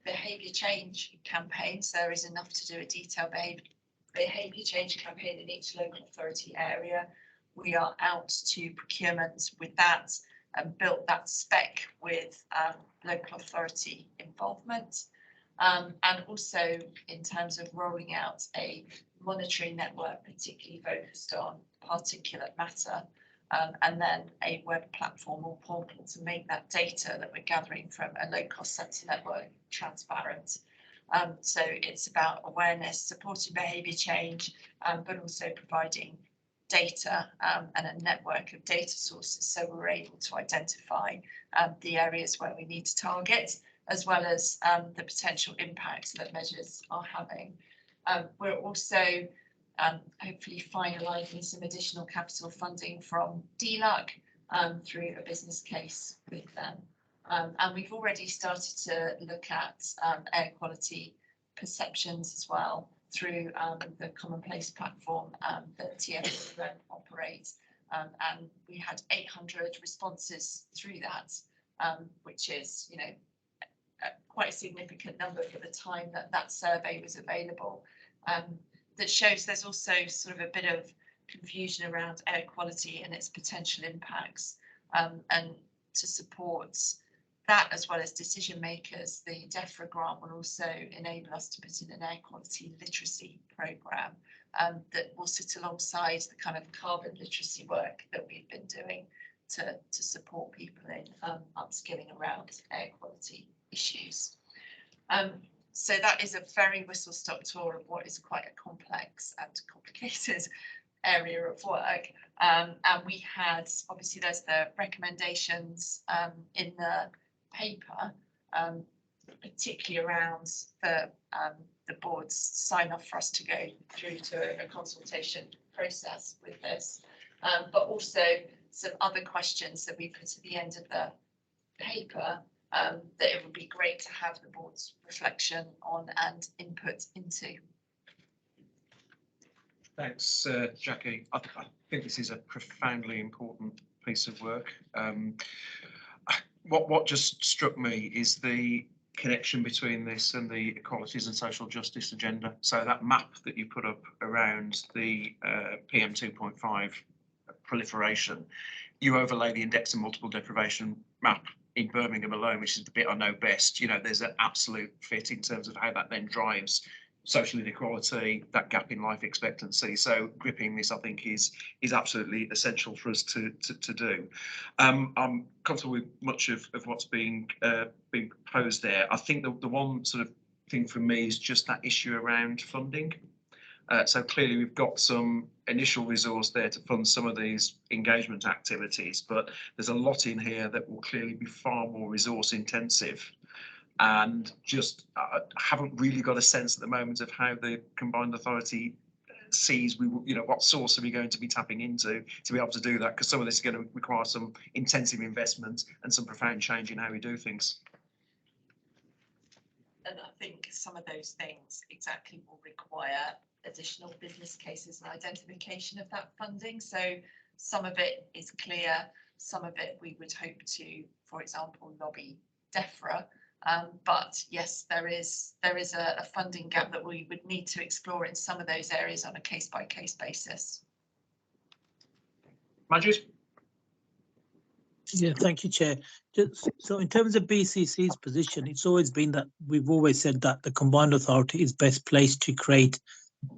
behaviour change campaigns. There is enough to do a detailed behaviour change campaign in each local authority area. We are out to procurement with that and built that spec with local authority involvement. And also in terms of rolling out a monitoring network, particularly focused on particulate matter, and then a web platform or portal to make that data that we're gathering from a low-cost sensor network transparent. So it's about awareness, supporting behaviour change, but also providing data and a network of data sources, so we're able to identify the areas where we need to target, as well as the potential impacts that measures are having. We're also hopefully finalising some additional capital funding from DLUC through a business case with them. And we've already started to look at air quality perceptions as well through the Commonplace platform that TFC operates. And we had 800 responses through that, which is, you know, quite a significant number for the time that that survey was available. That shows there's also sort of a bit of confusion around air quality and its potential impacts. And to support that, as well as decision makers, the DEFRA grant will also enable us to put in an air quality literacy programme that will sit alongside the kind of carbon literacy work that we've been doing to support people in upskilling around air quality issues. So that is a very whistle-stop tour of what is quite a complex and complicated area of work. And we had, obviously there's the recommendations in the paper, particularly around the board's sign off for us to go through to a consultation process with this, but also some other questions that we put at the end of the paper that it would be great to have the board's reflection on and input into. Thanks, Jackie. I think this is a profoundly important piece of work. What just struck me is the connection between this and the equalities and social justice agenda. So that map that you put up around the PM 2.5 proliferation, you overlay the index of multiple deprivation map in Birmingham alone, which is the bit I know best. You know, there's an absolute fit in terms of how that then drives social inequality, that gap in life expectancy. So gripping this, I think, is absolutely essential for us to do. I'm comfortable with much of what's being proposed there. I think the one sort of thing for me is just that issue around funding. So clearly we've got some initial resource there to fund some of these engagement activities, but there's a lot in here that will clearly be far more resource intensive. And just haven't really got a sense at the moment of how the Combined Authority sees what source are we going to be tapping into to be able to do that, because some of this is going to require some intensive investment and some profound change in how we do things. And I think some of those things exactly will require additional business cases and identification of that funding. So some of it is clear, some of it we would hope to, for example, lobby DEFRA. But yes, there is a funding gap that we would need to explore in some of those areas on a case-by-case basis. Majid? Yeah, thank you, Chair. So in terms of BCC's position, it's always been that we've always said that the Combined Authority is best placed to create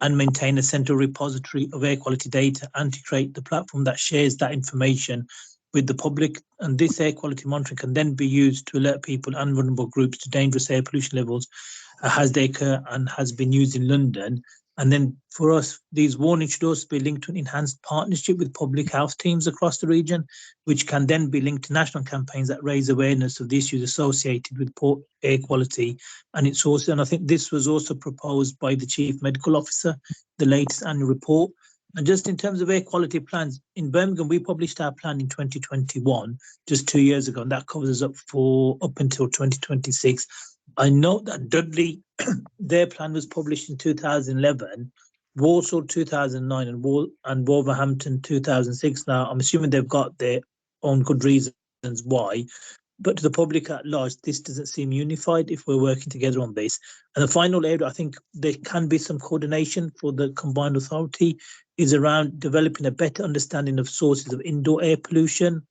and maintain a central repository of air quality data and to create the platform that shares that information with the public. And this air quality monitoring can then be used to alert people and vulnerable groups to dangerous air pollution levels as they occur and has been used in London. And then for us, these warnings should also be linked to an enhanced partnership with public health teams across the region, which can then be linked to national campaigns that raise awareness of the issues associated with poor air quality. And it's also, and I think this was also proposed by the Chief Medical Officer, the latest annual report. And just in terms of air quality plans, in Birmingham, we published our plan in 2021, just 2 years ago, and that covers us up until 2026. I know that Dudley, their plan was published in 2011, Walsall 2009, and Wolverhampton 2006. Now, I'm assuming they've got their own good reasons why, but to the public at large, this doesn't seem unified if we're working together on this. And the final area, I think there can be some coordination for the Combined Authority, is around developing a better understanding of sources of indoor air pollution,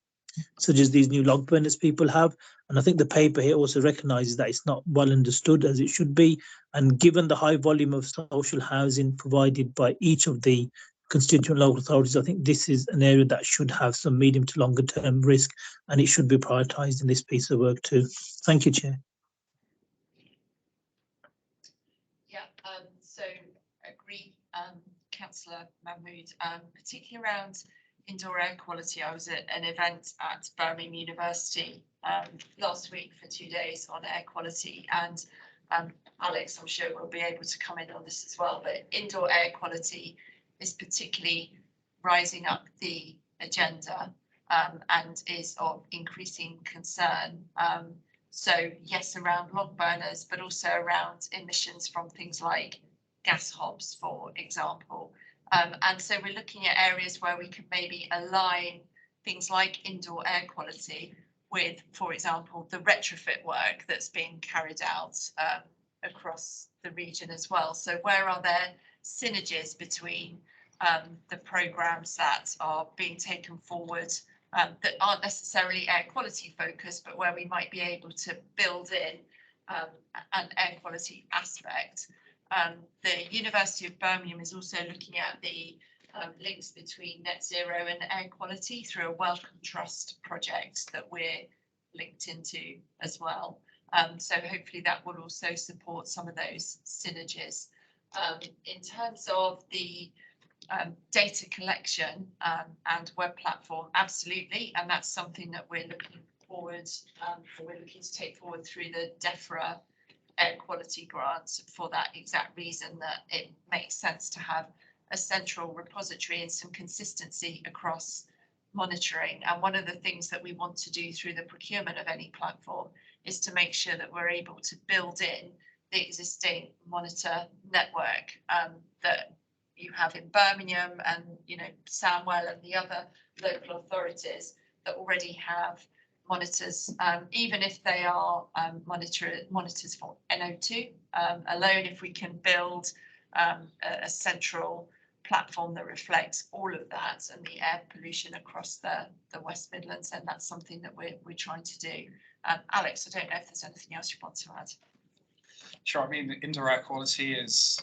such as these new log burners people have. And I think the paper here also recognises that it's not well understood as it should be. And given the high volume of social housing provided by each of the constituent local authorities, I think this is an area that should have some medium to longer term risk, and it should be prioritised in this piece of work too. Thank you, Chair. Yeah, so agree, Councillor Mahmood, particularly around indoor air quality. I was at an event at Birmingham University last week for 2 days on air quality, and Alex, I'm sure, will be able to come in on this as well, but indoor air quality is particularly rising up the agenda and is of increasing concern. So yes, around log burners, but also around emissions from things like gas hobs, for example. And so we're looking at areas where we can maybe align things like indoor air quality with, for example, the retrofit work that's being carried out across the region as well. So where are there synergies between the programmes that are being taken forward that aren't necessarily air quality focused, but where we might be able to build in an air quality aspect. The University of Birmingham is also looking at the links between net zero and air quality through a Welcome Trust project that we're linked into as well. So hopefully that will also support some of those synergies. In terms of the data collection and web platform, absolutely, and that's something that we're looking forward, we're looking to take forward through the DEFRA air quality grants for that exact reason, that it makes sense to have a central repository and some consistency across monitoring. And one of the things that we want to do through the procurement of any platform is to make sure that we're able to build in the existing monitor network that you have in Birmingham and, you know, Sandwell and the other local authorities that already have monitors, even if they are monitors for NO2 alone. If we can build a central platform that reflects all of that and the air pollution across the West Midlands, and that's something that we're trying to do. Alex, I don't know if there's anything else you want to add. Sure. I mean, indoor air quality is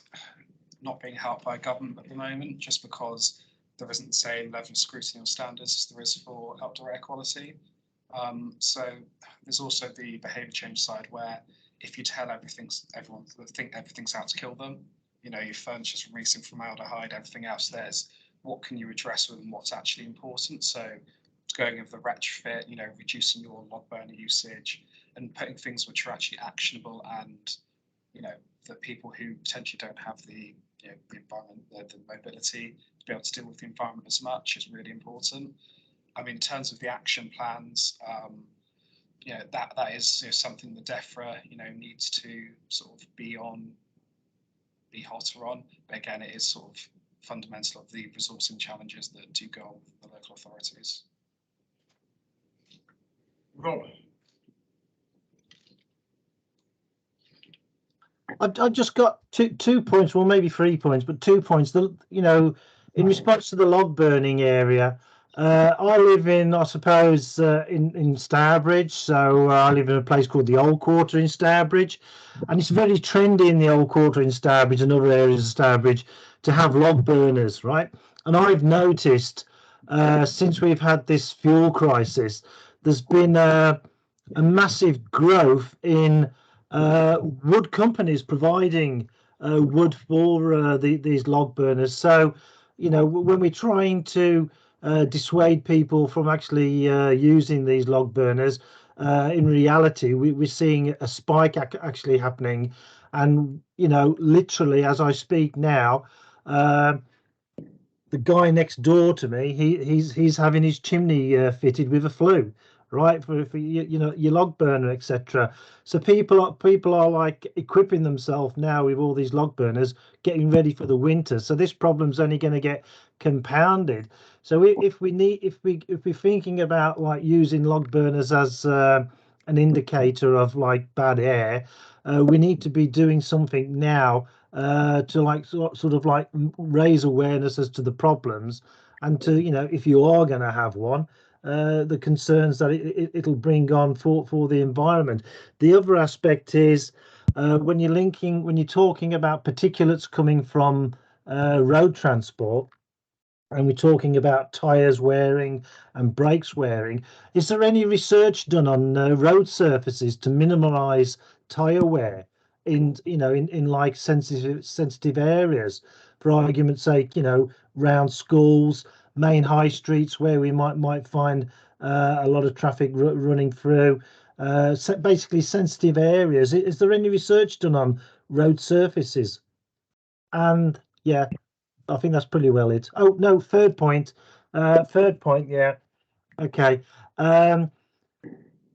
not being helped by government at the moment, just because there isn't the same level of scrutiny or standards as there is for outdoor air quality. So there's also the behaviour change side, where if you tell everyone think everything's out to kill them, you know, your furniture's releasing formaldehyde, everything else, there's what can you address with and what's actually important. So going with the retrofit, you know, reducing your log burner usage and putting things which are actually actionable and, you know, that people who potentially don't have the the environment, the mobility, to be able to deal with the environment as much is really important. I mean, in terms of the action plans, that is something the DEFRA needs to sort of be hotter on. But again, it is sort of fundamental of the resourcing challenges that do go on with the local authorities. Rob. I've just got two points, well, maybe 3 points, but 2 points. In response to the log burning area, I live in, I suppose, in Stourbridge. So I live in a place called the Old Quarter in Stourbridge, and it's very trendy in the Old Quarter in Stourbridge and other areas of Stourbridge to have log burners, right? And I've noticed since we've had this fuel crisis, there's been a massive growth in wood companies providing wood for these log burners. So, when we're trying to dissuade people from actually using these log burners, in reality, we're seeing a spike actually happening. And, literally, as I speak now, the guy next door to me, he's having his chimney fitted with a flue, right, for your log burner, etc. So people are like equipping themselves now with all these log burners, getting ready for the winter. So this problem's only going to get compounded. So if we're thinking about like using log burners as an indicator of like bad air, we need to be doing something now to like sort of like raise awareness as to the problems, and to if you are going to have one, the concerns that it'll bring on for the environment. The other aspect is when you're talking about particulates coming from road transport, and we're talking about tires wearing and brakes wearing, is there any research done on road surfaces to minimize tire wear in like sensitive areas? For argument's sake, round schools, main high streets where we might find a lot of traffic running through, basically sensitive areas. Is there any research done on road surfaces? And yeah, I think that's pretty well it. Oh no, third point. Yeah. Okay.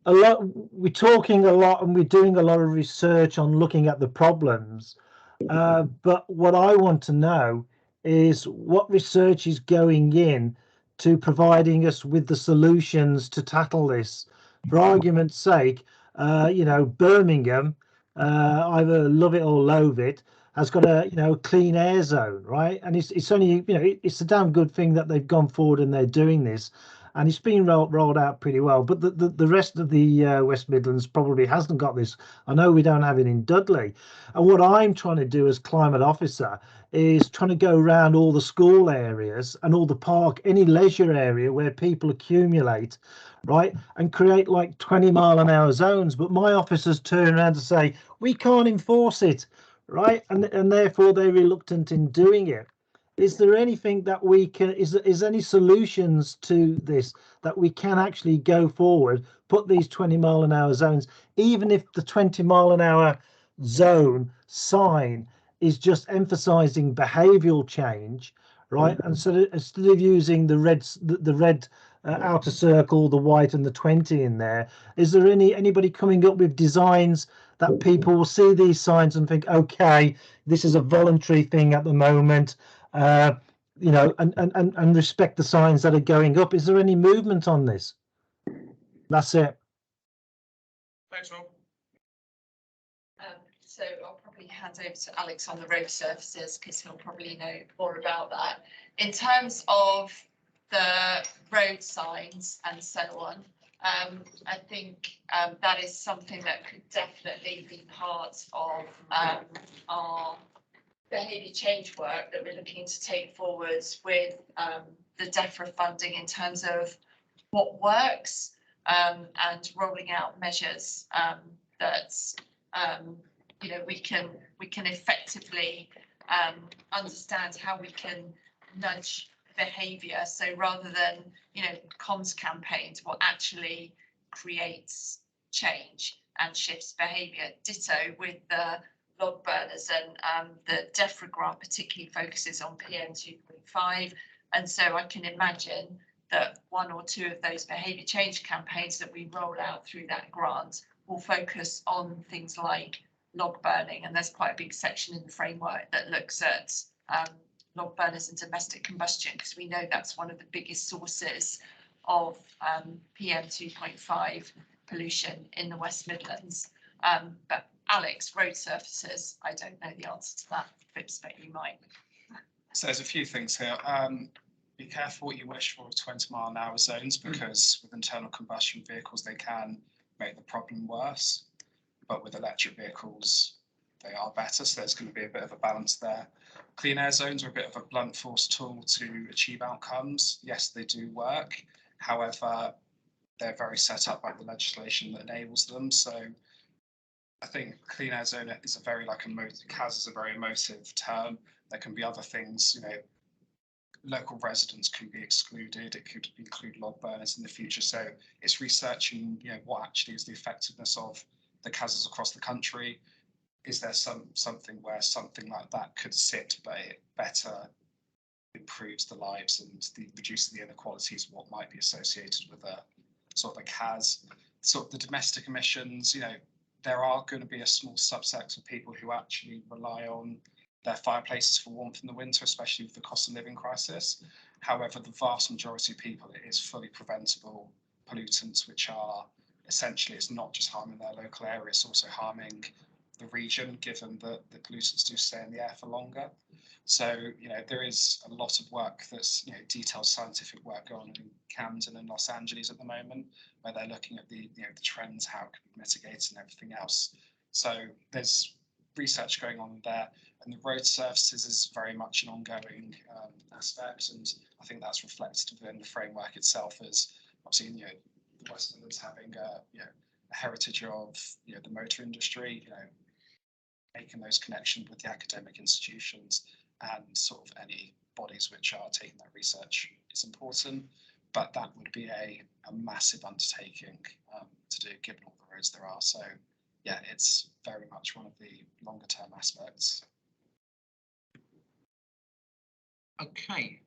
We're talking a lot and we're doing a lot of research on looking at the problems. But what I want to know is what research is going in to providing us with the solutions to tackle this. For argument's sake, Birmingham, either love it or loathe it, has got a clean air zone, right? And it's only it's a damn good thing that they've gone forward and they're doing this, and it's been rolled out pretty well. But the rest of the West Midlands probably hasn't got this. I know we don't have it in Dudley. And what I'm trying to do as climate officer is trying to go around all the school areas and all the park, any leisure area where people accumulate, right, and create like 20-mile-an-hour zones. But my officers turn around to say, we can't enforce it, right? And therefore they're reluctant in doing it. Is there anything that we can, is any solutions to this that we can actually go forward, put these 20-mile-an-hour zones, even if the 20-mile-an-hour zone sign is just emphasizing behavioral change, right? And so instead of using the red outer circle, the white and the 20 in there, is there anybody coming up with designs that people will see these signs and think, okay, this is a voluntary thing at the moment, and respect the signs that are going up? Is there any movement on this? That's it. Thanks, Rob. So I'll probably hand over to Alex on the road surfaces because he'll probably know more about that. In terms of the road signs and so on, I think that is something that could definitely be part of our behaviour change work that we're looking to take forwards with the DEFRA funding in terms of what works and rolling out measures that we can effectively understand how we can nudge behaviour. So rather than comms campaigns, what actually creates change and shifts behaviour. Ditto with the log burners, and the DEFRA grant particularly focuses on PM 2.5. And so I can imagine that one or two of those behaviour change campaigns that we roll out through that grant will focus on things like log burning. And there's quite a big section in the framework that looks at log burners and domestic combustion, because we know that's one of the biggest sources of PM 2.5 pollution in the West Midlands. But Alex, road surfaces, I don't know the answer to that, but you might. So there's a few things here. Be careful what you wish for with 20-mile-an-hour zones, because with internal combustion vehicles, they can make the problem worse. But with electric vehicles, they are better. So there's going to be a bit of a balance there. Clean air zones are a bit of a blunt force tool to achieve outcomes. Yes, they do work. However, they're very set up by the legislation that enables them. So I think clean air zone is a very CAS is a very emotive term. There can be other things, local residents can be excluded. It could include log burners in the future. So it's researching, what actually is the effectiveness of the CASs across the country. Is there something where something like that could sit, but it better improves the lives and reduces the inequalities, what might be associated with a sort of a CAS. Sort of the domestic emissions, there are going to be a small subset of people who actually rely on their fireplaces for warmth in the winter, especially with the cost of living crisis. However, the vast majority of people, it is fully preventable pollutants, which are essentially, it's not just harming their local area, it's also harming the region, given that the pollutants do stay in the air for longer. So, there is a lot of work that's, detailed scientific work going on in Camden and Los Angeles at the moment, where they're looking at the trends, how it can be mitigated and everything else. So there's research going on there, and the road surfaces is very much an ongoing aspect, and I think that's reflected within the framework itself as obviously, the West Midlands having a heritage of the motor industry, making those connections with the academic institutions and sort of any bodies which are taking that research is important, but that would be a massive undertaking to do, given all the roads there are. So yeah, it's very much one of the longer term aspects. Okay,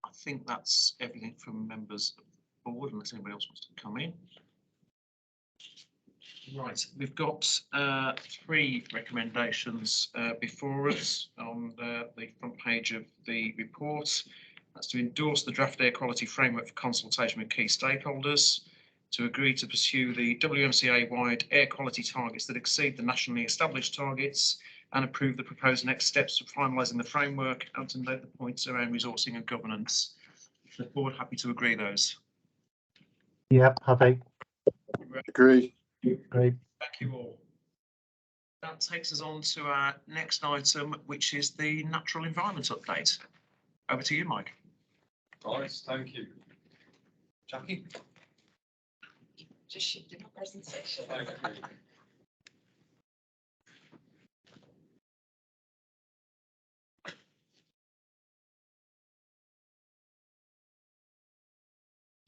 I think that's everything from members of the board, unless anybody else wants to come in. Right, we've got 3 recommendations before us on the front page of the report. That's to endorse the draft air quality framework for consultation with key stakeholders, to agree to pursue the WMCA-wide air quality targets that exceed the nationally established targets, and approve the proposed next steps for finalising the framework, and to note the points around resourcing and governance. The board happy to agree those? Yep, happy. Agree. Great. Thank you all. That takes us on to our next item, which is the natural environment update. Over to you, Mike. Nice, thank you. Jackie? Just shifted my presentation. Thank you.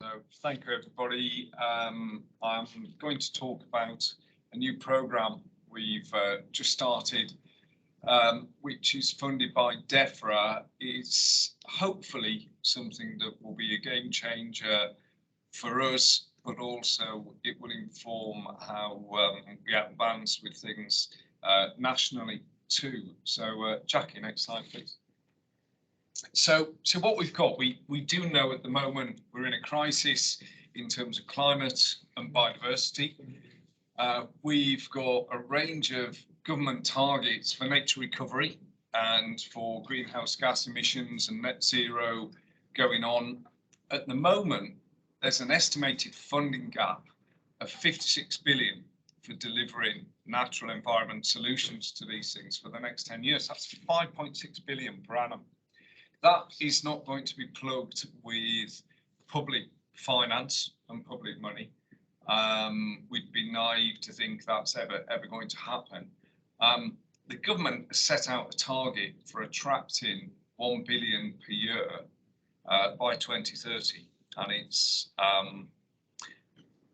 So thank you, everybody. I'm going to talk about a new programme we've just started, which is funded by DEFRA. It's hopefully something that will be a game changer for us, but also it will inform how we advance with things nationally too. So Jackie, next slide, please. So what we've got, we do know at the moment we're in a crisis in terms of climate and biodiversity. We've got a range of government targets for nature recovery and for greenhouse gas emissions and net zero going on. At the moment, there's an estimated funding gap of 56 billion for delivering natural environment solutions to these things for the next 10 years. That's 5.6 billion per annum. That is not going to be plugged with public finance and public money. We'd be naive to think that's ever going to happen. The government has set out a target for attracting 1 billion per year by 2030, and it's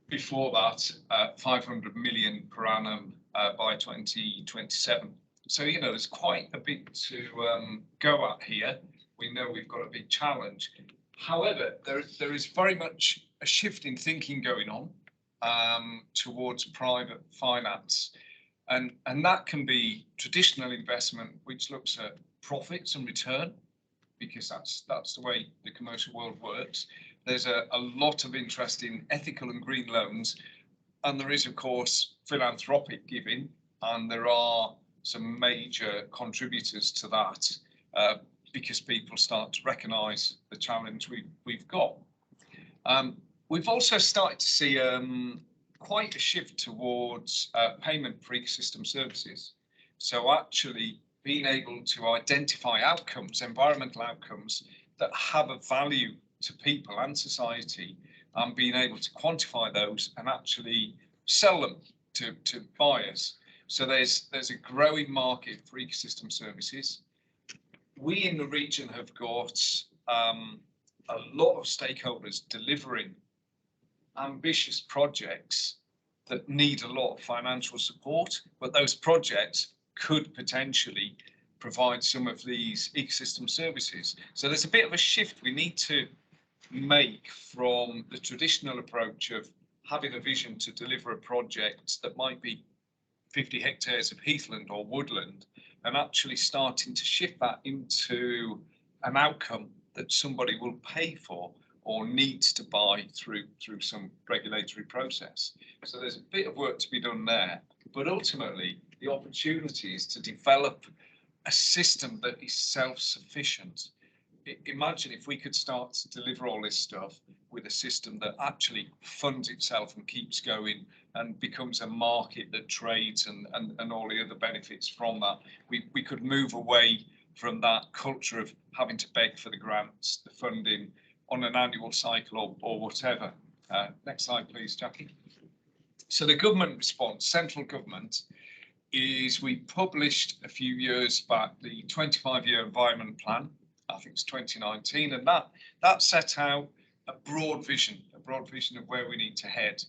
before that 500 million per annum by 2027. So, you know, there's quite a bit to go at here. We know we've got a big challenge. However, there is very much a shift in thinking going on towards private finance. And that can be traditional investment, which looks at profits and return, because that's the way the commercial world works. There's a lot of interest in ethical and green loans, and there is, of course, philanthropic giving, and there are some major contributors to that because people start to recognise the challenge we've got. We've also started to see quite a shift towards payment for ecosystem services. So actually being able to identify outcomes, environmental outcomes that have a value to people and society, and being able to quantify those and actually sell them to buyers. So there's a growing market for ecosystem services. We in the region have got a lot of stakeholders delivering ambitious projects that need a lot of financial support, but those projects could potentially provide some of these ecosystem services. So there's a bit of a shift we need to make from the traditional approach of having a vision to deliver a project that might be 50 hectares of heathland or woodland, and actually starting to shift that into an outcome that somebody will pay for or needs to buy through some regulatory process. So there's a bit of work to be done there, but ultimately the opportunity is to develop a system that is self-sufficient. Imagine if we could start to deliver all this stuff with a system that actually funds itself and keeps going and becomes a market that trades and all the other benefits from that. We could move away from that culture of having to beg for the grants, the funding on an annual cycle or whatever. Next slide, please, Jackie. So the government response, central government, is we published a few years back the 25-year environment plan. I think it's 2019, and that set out a broad vision of where we need to head.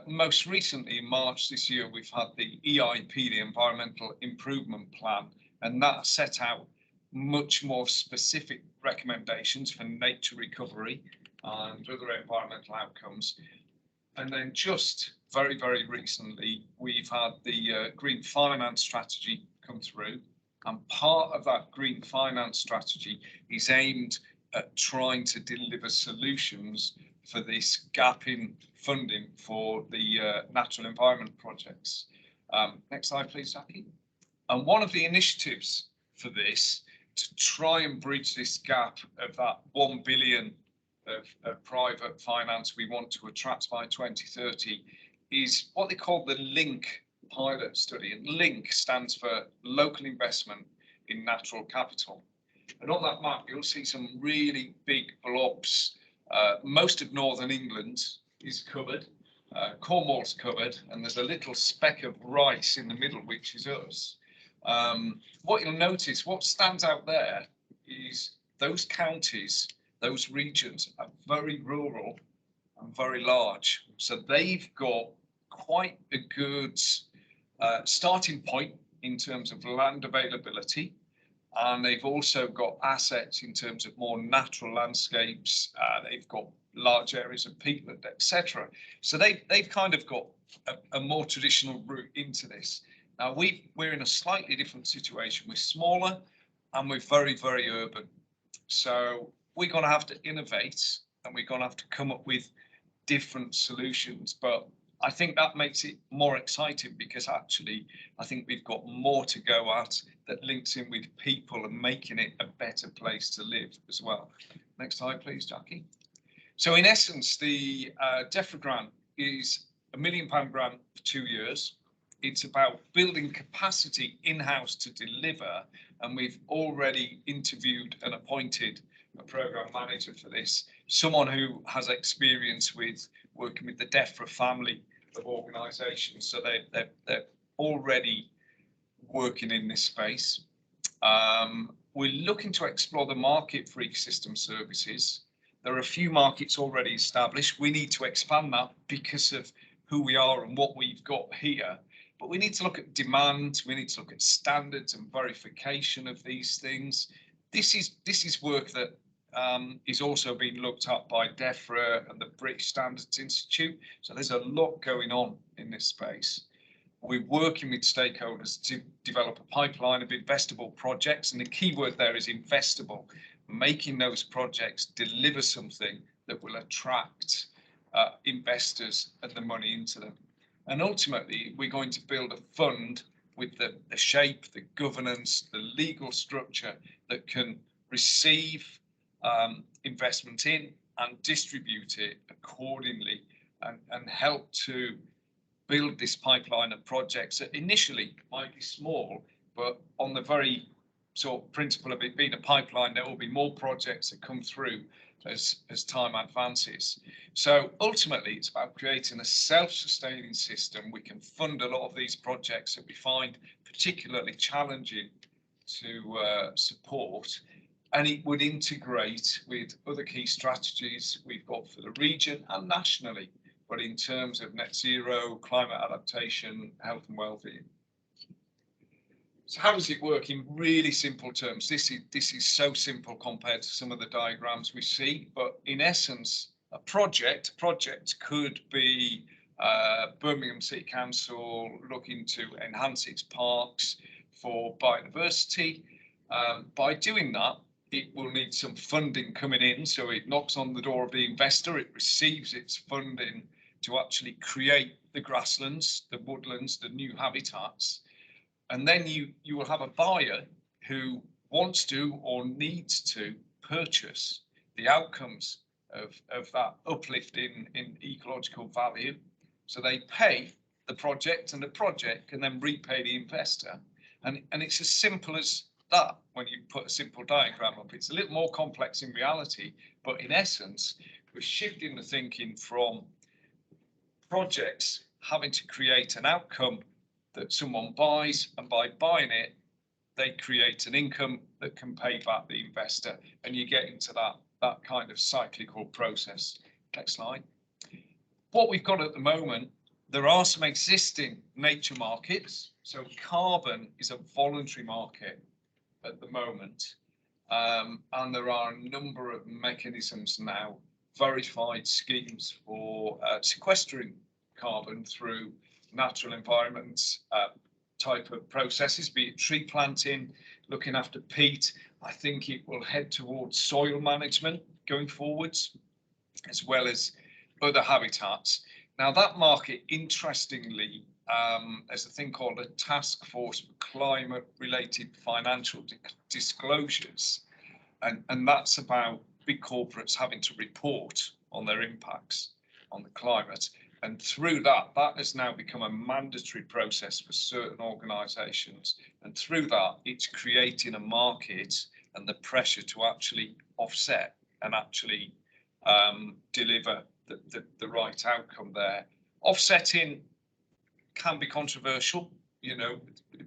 Most recently, in March this year, we've had the EIP, the Environmental Improvement Plan, and that set out much more specific recommendations for nature recovery and other environmental outcomes. And then just very, very recently, we've had the Green Finance Strategy come through. And part of that Green Finance Strategy is aimed at trying to deliver solutions for this gap in funding for the natural environment projects. Next slide, please, Jackie. And one of the initiatives for this, to try and bridge this gap of that 1 billion of private finance we want to attract by 2030, is what they call the LINK pilot study. And LINK stands for Local Investment in Natural Capital. And on that map, you'll see some really big blobs. Most of Northern England is covered. Cornwall's covered, and there's a little speck of rice in the middle, which is us. What you'll notice, what stands out there is those counties, those regions are very rural and very large. So they've got quite a good starting point in terms of land availability. And they've also got assets in terms of more natural landscapes. They've got large areas of peatland, etc. So they've kind of got a more traditional route into this. Now we're in a slightly different situation. We're smaller and we're very, very urban. So we're going to have to innovate and we're going to have to come up with different solutions. But I think that makes it more exciting because actually I think we've got more to go at that links in with people and making it a better place to live as well. Next slide, please, Jackie. So in essence, the DEFRA grant is £1 million grant for 2 years. It's about building capacity in-house to deliver, and we've already interviewed and appointed a programme manager for this, someone who has experience with working with the DEFRA family of organisations, so they're already working in this space. We're looking to explore the market for ecosystem services. There are a few markets already established. We need to expand that because of who we are and what we've got here. But we need to look at demand, we need to look at standards and verification of these things. This is work that is also being looked at by DEFRA and the British Standards Institute. So there's a lot going on in this space. We're working with stakeholders to develop a pipeline of investable projects, and the key word there is investable, making those projects deliver something that will attract investors and the money into them. And ultimately, we're going to build a fund with the shape, the governance, the legal structure that can receive investment in and distribute it accordingly, and help to build this pipeline of projects that initially might be small, but on the very sort of principle of it being a pipeline, there will be more projects that come through as time advances. So ultimately, it's about creating a self-sustaining system. We can fund a lot of these projects that we find particularly challenging to support, and it would integrate with other key strategies we've got for the region and nationally, but in terms of net zero, climate adaptation, health and well-being. So how does it work in really simple terms? This is so simple compared to some of the diagrams we see, but in essence, a project could be Birmingham City Council looking to enhance its parks for biodiversity. By doing that, it will need some funding coming in, so it knocks on the door of the investor, it receives its funding to actually create the grasslands, the woodlands, the new habitats. And then you will have a buyer who wants to or needs to purchase the outcomes of that uplift in ecological value. So they pay the project, and the project can then repay the investor. And it's as simple as that when you put a simple diagram up. It's a little more complex in reality, but in essence, we're shifting the thinking from projects having to create an outcome that someone buys, and by buying it, they create an income that can pay back the investor, and you get into that kind of cyclical process. Next slide. What we've got at the moment, there are some existing nature markets. So carbon is a voluntary market at the moment, and there are a number of mechanisms now, verified schemes for sequestering carbon through natural environments type of processes, be it tree planting, looking after peat. I think it will head towards soil management going forwards, as well as other habitats. Now that market, interestingly, there's a thing called a task force for climate related financial disclosures. And that's about big corporates having to report on their impacts on the climate. And through that has now become a mandatory process for certain organisations. And through that, it's creating a market and the pressure to actually offset and actually deliver the right outcome there. Offsetting can be controversial. You know,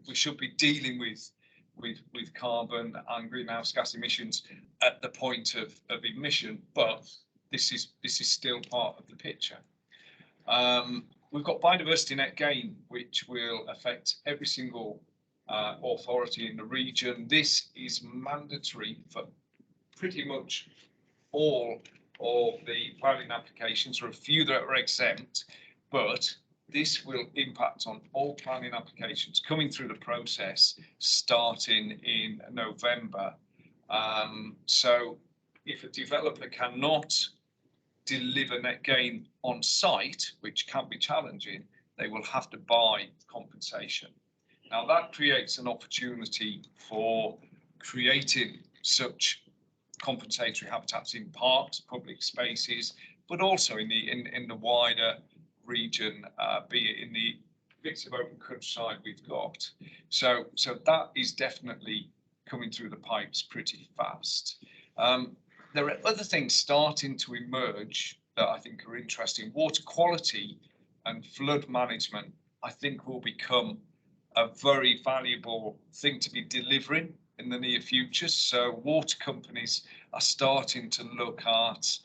we should be dealing with carbon and greenhouse gas emissions at the point of emission, but this is still part of the picture. We've got biodiversity net gain, which will affect every single authority in the region. This is mandatory for pretty much all of the planning applications. There are a few that are exempt, but this will impact on all planning applications coming through the process starting in November. So if a developer cannot deliver net gain on site, which can be challenging, they will have to buy compensation. Now that creates an opportunity for creating such compensatory habitats in parks, public spaces, but also in the wider region, be it in the bits of open countryside we've got. So that is definitely coming through the pipes pretty fast. There are other things starting to emerge that I think are interesting. Water quality and flood management, I think, will become a very valuable thing to be delivering in the near future. So water companies are starting to look at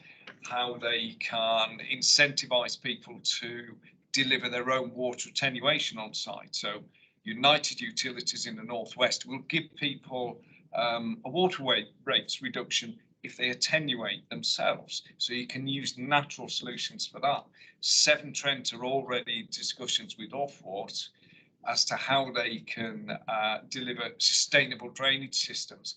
how they can incentivize people to deliver their own water attenuation on site. So United Utilities in the Northwest will give people a water rates reduction if they attenuate themselves. So you can use natural solutions for that. Severn Trent are already in discussions with Ofwat as to how they can deliver sustainable drainage systems,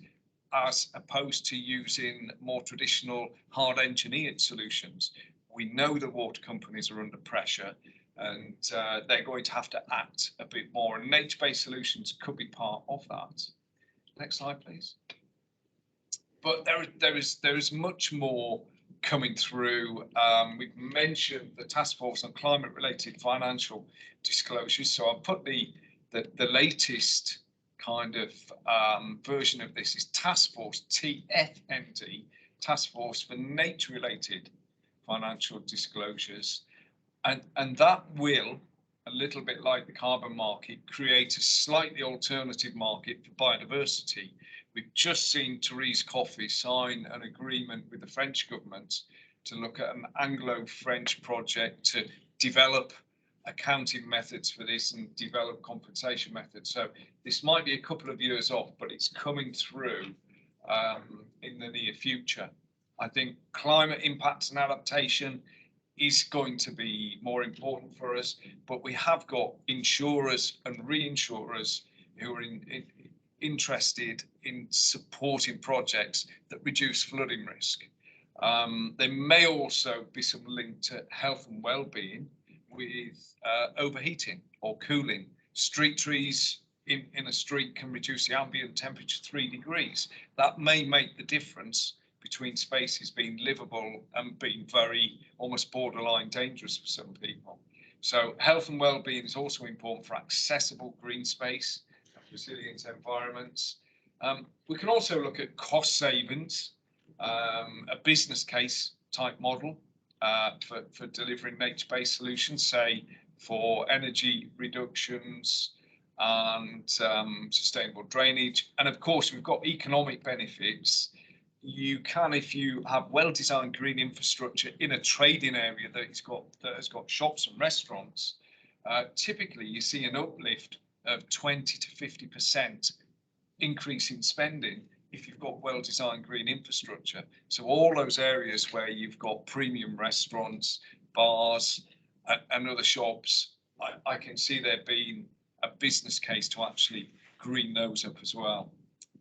as opposed to using more traditional hard engineered solutions. We know the water companies are under pressure, and they're going to have to act a bit more, and nature-based solutions could be part of that. Next slide, please. But there is much more coming through. We've mentioned the task force on climate-related financial disclosures. So I'll put the latest kind of version of this is task force TFND, task force for nature-related financial disclosures, and that will, a little bit like the carbon market, create a slightly alternative market for biodiversity. We've just seen Therese Coffey sign an agreement with the French government to look at an Anglo-French project to develop accounting methods for this and develop compensation methods. So this might be a couple of years off, but it's coming through in the near future. I think climate impacts and adaptation is going to be more important for us, but we have got insurers and reinsurers who are interested in supporting projects that reduce flooding risk. There may also be some link to health and well-being with overheating or cooling. Street trees in a street can reduce the ambient temperature 3 degrees. That may make the difference between spaces being livable and being very almost borderline dangerous for some people. So health and well-being is also important for accessible green space and resilient environments. We can also look at cost savings, a business case type model for delivering nature-based solutions, say for energy reductions and sustainable drainage. And of course, we've got economic benefits. You can, if you have well-designed green infrastructure in a trading area that has got shops and restaurants, typically you see an uplift of 20 to 50% increase in spending if you've got well-designed green infrastructure. So all those areas where you've got premium restaurants, bars, and other shops, I can see there being a business case to actually green those up as well.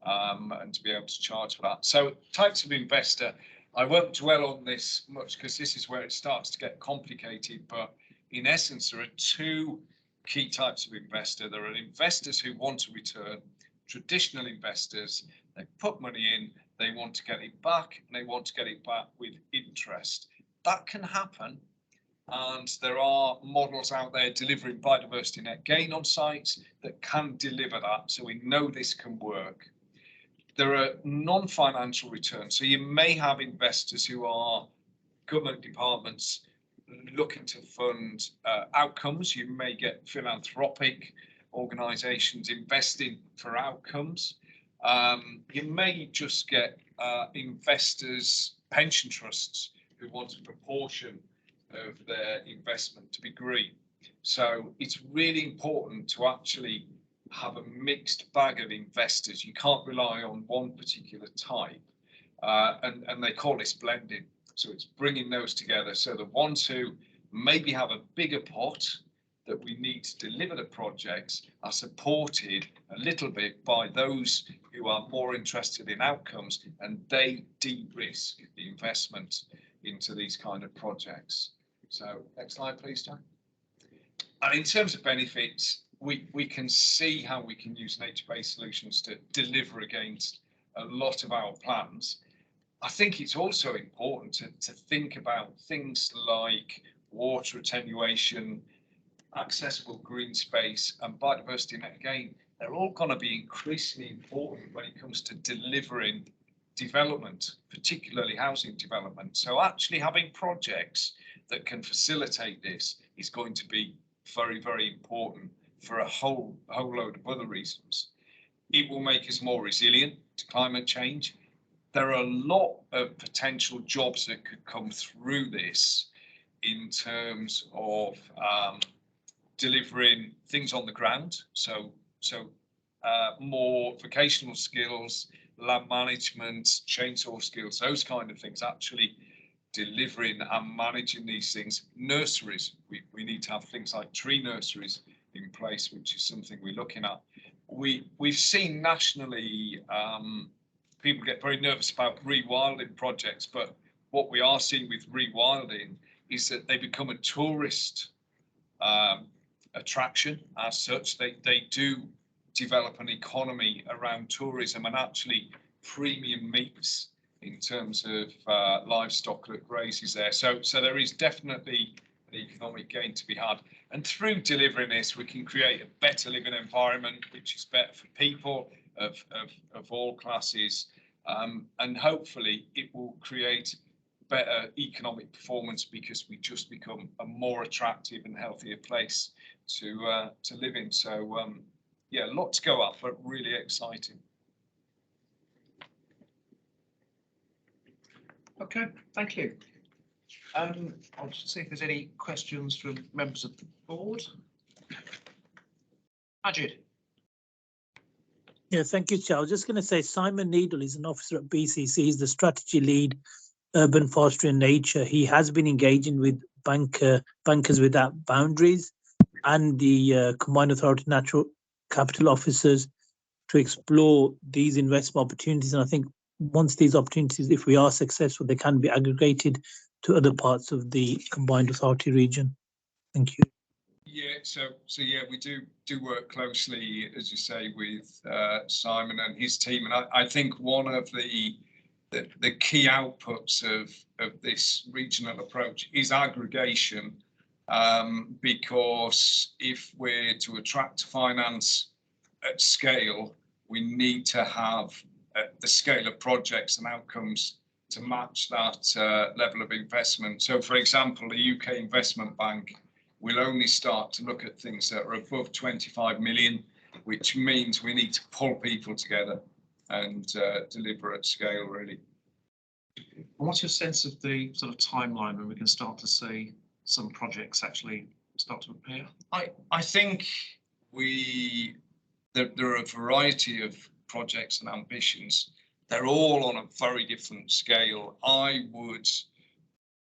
And to be able to charge for that. So types of investor, I won't dwell on this much because this is where it starts to get complicated, but in essence, there are two key types of investor. There are investors who want a return, traditional investors, they put money in, they want to get it back, and they want to get it back with interest. That can happen, and there are models out there delivering biodiversity net gain on sites that can deliver that, so we know this can work. There are non-financial returns. So you may have investors who are government departments looking to fund outcomes. You may get philanthropic organisations investing for outcomes. You may just get investors, pension trusts, who want a proportion of their investment to be green. So it's really important to actually have a mixed bag of investors. You can't rely on one particular type, and they call this blending. So it's bringing those together. So the ones who maybe have a bigger pot that we need to deliver the projects are supported a little bit by those who are more interested in outcomes, and they de-risk the investment into these kind of projects. So next slide, please, John. And in terms of benefits, we can see how we can use nature-based solutions to deliver against a lot of our plans. I think it's also important to think about things like water attenuation, accessible green space, and biodiversity net gain. They're all going to be increasingly important when it comes to delivering development, particularly housing development. So actually having projects that can facilitate this is going to be very, very important for a whole load of other reasons. It will make us more resilient to climate change. There are a lot of potential jobs that could come through this in terms of delivering things on the ground. So more vocational skills, land management, chainsaw skills, those kind of things, actually delivering and managing these things. Nurseries, we need to have things like tree nurseries in place, which is something we're looking at. We've seen nationally, people get very nervous about rewilding projects, but what we are seeing with rewilding is that they become a tourist attraction as such. They do develop an economy around tourism and actually premium meats in terms of livestock that grazes there. So there is definitely an economic gain to be had. And through delivering this, we can create a better living environment, which is better for people of all classes. And hopefully it will create better economic performance because we just become a more attractive and healthier place to live in. So yeah, a lot to go up, but really exciting. Okay, thank you. I'll just see if there's any questions from members of the board. Ajit. Yeah, thank you, Chair. I was just going to say Simon Needle is an officer at BCC. He's the strategy lead, urban forestry and nature. He has been engaging with bankers without boundaries and the Combined Authority natural capital officers to explore these investment opportunities. And I think once these opportunities, if we are successful, they can be aggregated to other parts of the Combined Authority region. Thank you. Yeah, so yeah, we do work closely, as you say, with Simon and his team, and I think one of the key outputs of this regional approach is aggregation, because if we're to attract finance at scale, we need to have the scale of projects and outcomes to match that level of investment. So, for example, the UK Investment Bank will only start to look at things that are above 25 million, which means we need to pull people together and deliver at scale, really. What's your sense of the sort of timeline when we can start to see some projects actually start to appear? I think there are a variety of projects and ambitions. They're all on a very different scale. I would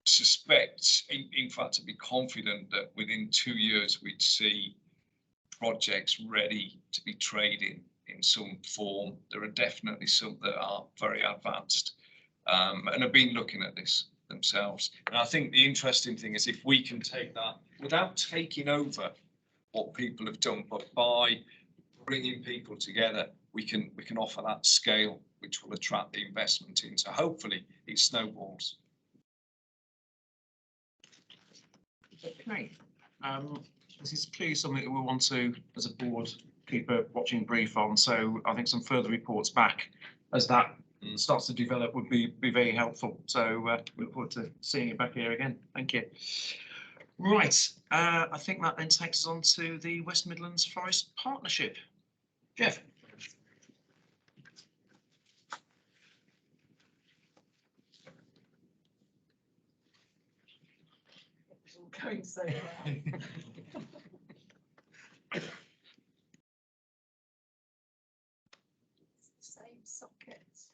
suspect, in fact, to be confident that within 2 years we'd see projects ready to be traded in some form. There are definitely some that are very advanced and have been looking at this themselves. And I think the interesting thing is if we can take that without taking over what people have done, but by bringing people together, we can offer that scale which will attract the investment in. So hopefully it snowballs. Okay. This is clearly something that we want to, as a board, keep a watching brief on. So I think some further reports back as that starts to develop would be very helpful. So we look forward to seeing you back here again. Thank you. Right. I think that then takes us on to the West Midlands Forest Partnership. Jeff. Going so same sockets.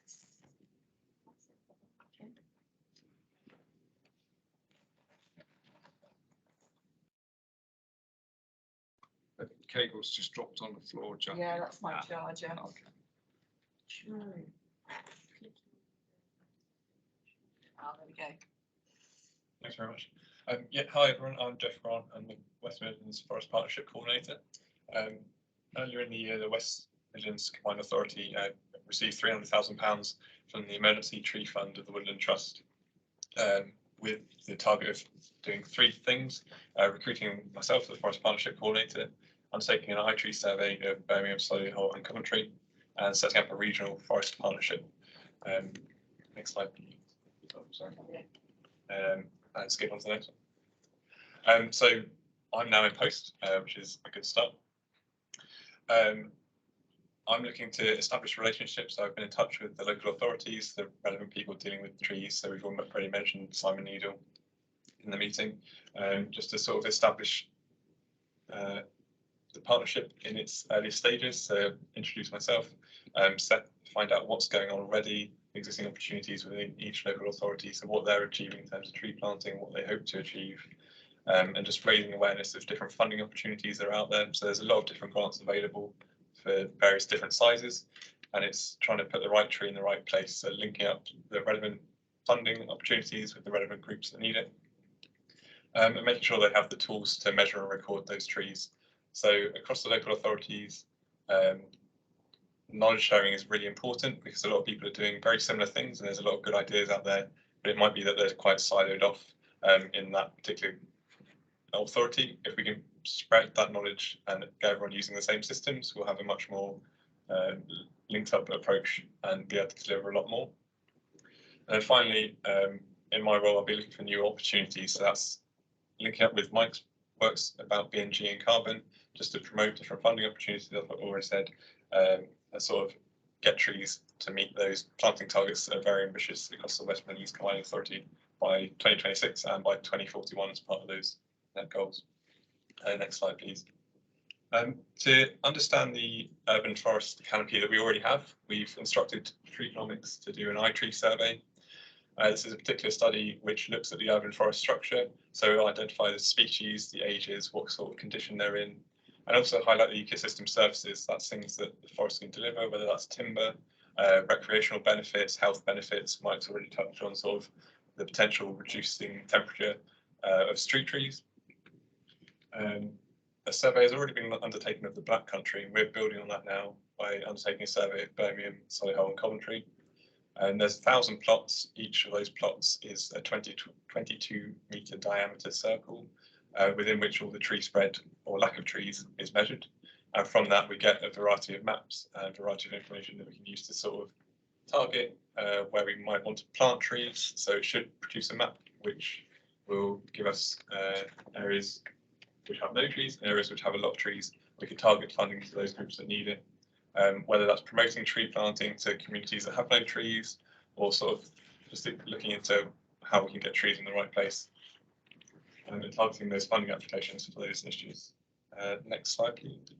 The cable's just dropped on the floor, Jack. Yeah, that's my charger. Okay. True. Oh, there we go. Thanks very much. Yeah, hi everyone, I'm Jeff Grant, I'm the West Midlands Forest Partnership Coordinator. Earlier in the year, the West Midlands Combined Authority received £300,000 from the Emergency Tree Fund of the Woodland Trust, with the target of doing 3 things: recruiting myself as the Forest Partnership Coordinator, undertaking an eye tree survey of Birmingham, Solihull and Coventry, and setting up a regional forest partnership. Next slide, please. Oh, sorry. And skip on to the next one. So I'm now in post, which is a good start. I'm looking to establish relationships. So I've been in touch with the local authorities, the relevant people dealing with trees. So we've already mentioned Simon Needle, in the meeting, just to sort of establish the partnership in its early stages. So introduce myself, find out what's going on already, existing opportunities within each local authority, so what they're achieving in terms of tree planting, what they hope to achieve, and just raising awareness of different funding opportunities that are out there. So there's a lot of different grants available for various different sizes, and it's trying to put the right tree in the right place. So linking up the relevant funding opportunities with the relevant groups that need it, and making sure they have the tools to measure and record those trees. So across the local authorities, knowledge sharing is really important because a lot of people are doing very similar things and there's a lot of good ideas out there, but it might be that they're quite siloed off in that particular authority. If we can spread that knowledge and get everyone using the same systems, we'll have a much more linked up approach and be able to deliver a lot more. And then finally, in my role, I'll be looking for new opportunities. So that's linking up with Mike's works about BNG and carbon, just to promote different funding opportunities, as I've already said, and sort of get trees to meet those planting targets that are very ambitious across the West Midlands Combined Authority by 2026 and by 2041 as part of those net goals. Next slide, please. To understand the urban forest canopy that we already have, we've instructed Treenomics to do an iTree survey. This is a particular study which looks at the urban forest structure, so it'll identify the species, the ages, what sort of condition they're in, and also highlight the ecosystem services. That's things that the forest can deliver, whether that's timber, recreational benefits, health benefits. Mike's already touched on sort of the potential reducing temperature of street trees. A survey has already been undertaken of the Black Country, and we're building on that now by undertaking a survey of Birmingham, Solihull and Coventry. And there's 1,000 plots. Each of those plots is a 22 metre diameter circle within which all the tree spread or lack of trees is measured. And from that, we get a variety of maps and a variety of information that we can use to sort of target where we might want to plant trees. So it should produce a map which will give us areas which have no trees and areas which have a lot of trees. We can target funding to those groups that need it. Whether that's promoting tree planting to communities that have no trees, or sort of just looking into how we can get trees in the right place, and targeting those funding applications for those issues. Next slide, please.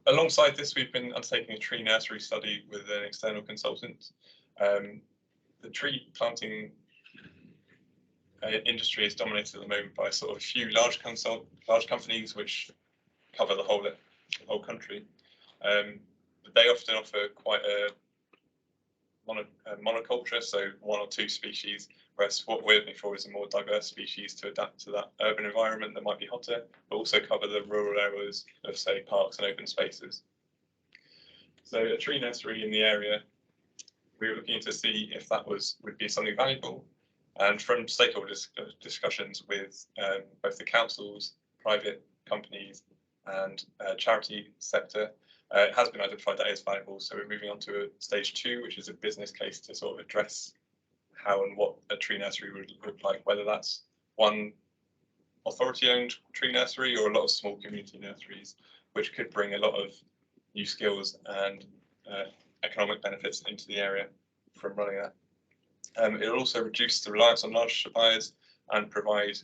Alongside this, we've been undertaking a tree nursery study with an external consultant. The tree planting industry is dominated at the moment by sort of a few large companies which cover the whole country. They often offer quite a monoculture, so one or two species, whereas what we're looking for is a more diverse species to adapt to that urban environment that might be hotter, but also cover the rural areas of, say, parks and open spaces. So a tree nursery in the area, we were looking to see if that would be something valuable. And from stakeholder discussions with both the councils, private companies and charity sector, it has been identified that is valuable. So we're moving on to a stage 2, which is a business case to sort of address how and what a tree nursery would look like, whether that's one authority-owned tree nursery or a lot of small community nurseries, which could bring a lot of new skills and economic benefits into the area from running that. It will also reduce the reliance on large suppliers and provide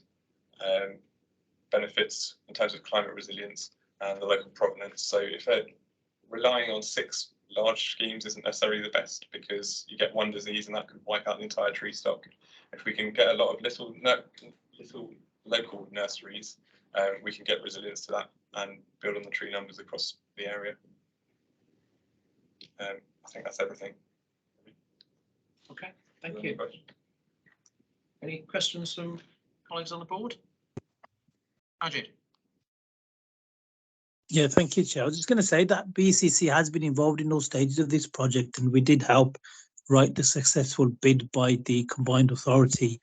benefits in terms of climate resilience and the local provenance. So if they're relying on 6 large schemes isn't necessarily the best, because you get one disease and that could wipe out the entire tree stock. If we can get a lot of little local nurseries, we can get resilience to that and build on the tree numbers across the area. I think that's everything. Okay, thank you. Any questions from colleagues on the board? Ajit. Yeah, thank you, Chair. I was just going to say that BCC has been involved in all stages of this project, and we did help write the successful bid by the Combined Authority.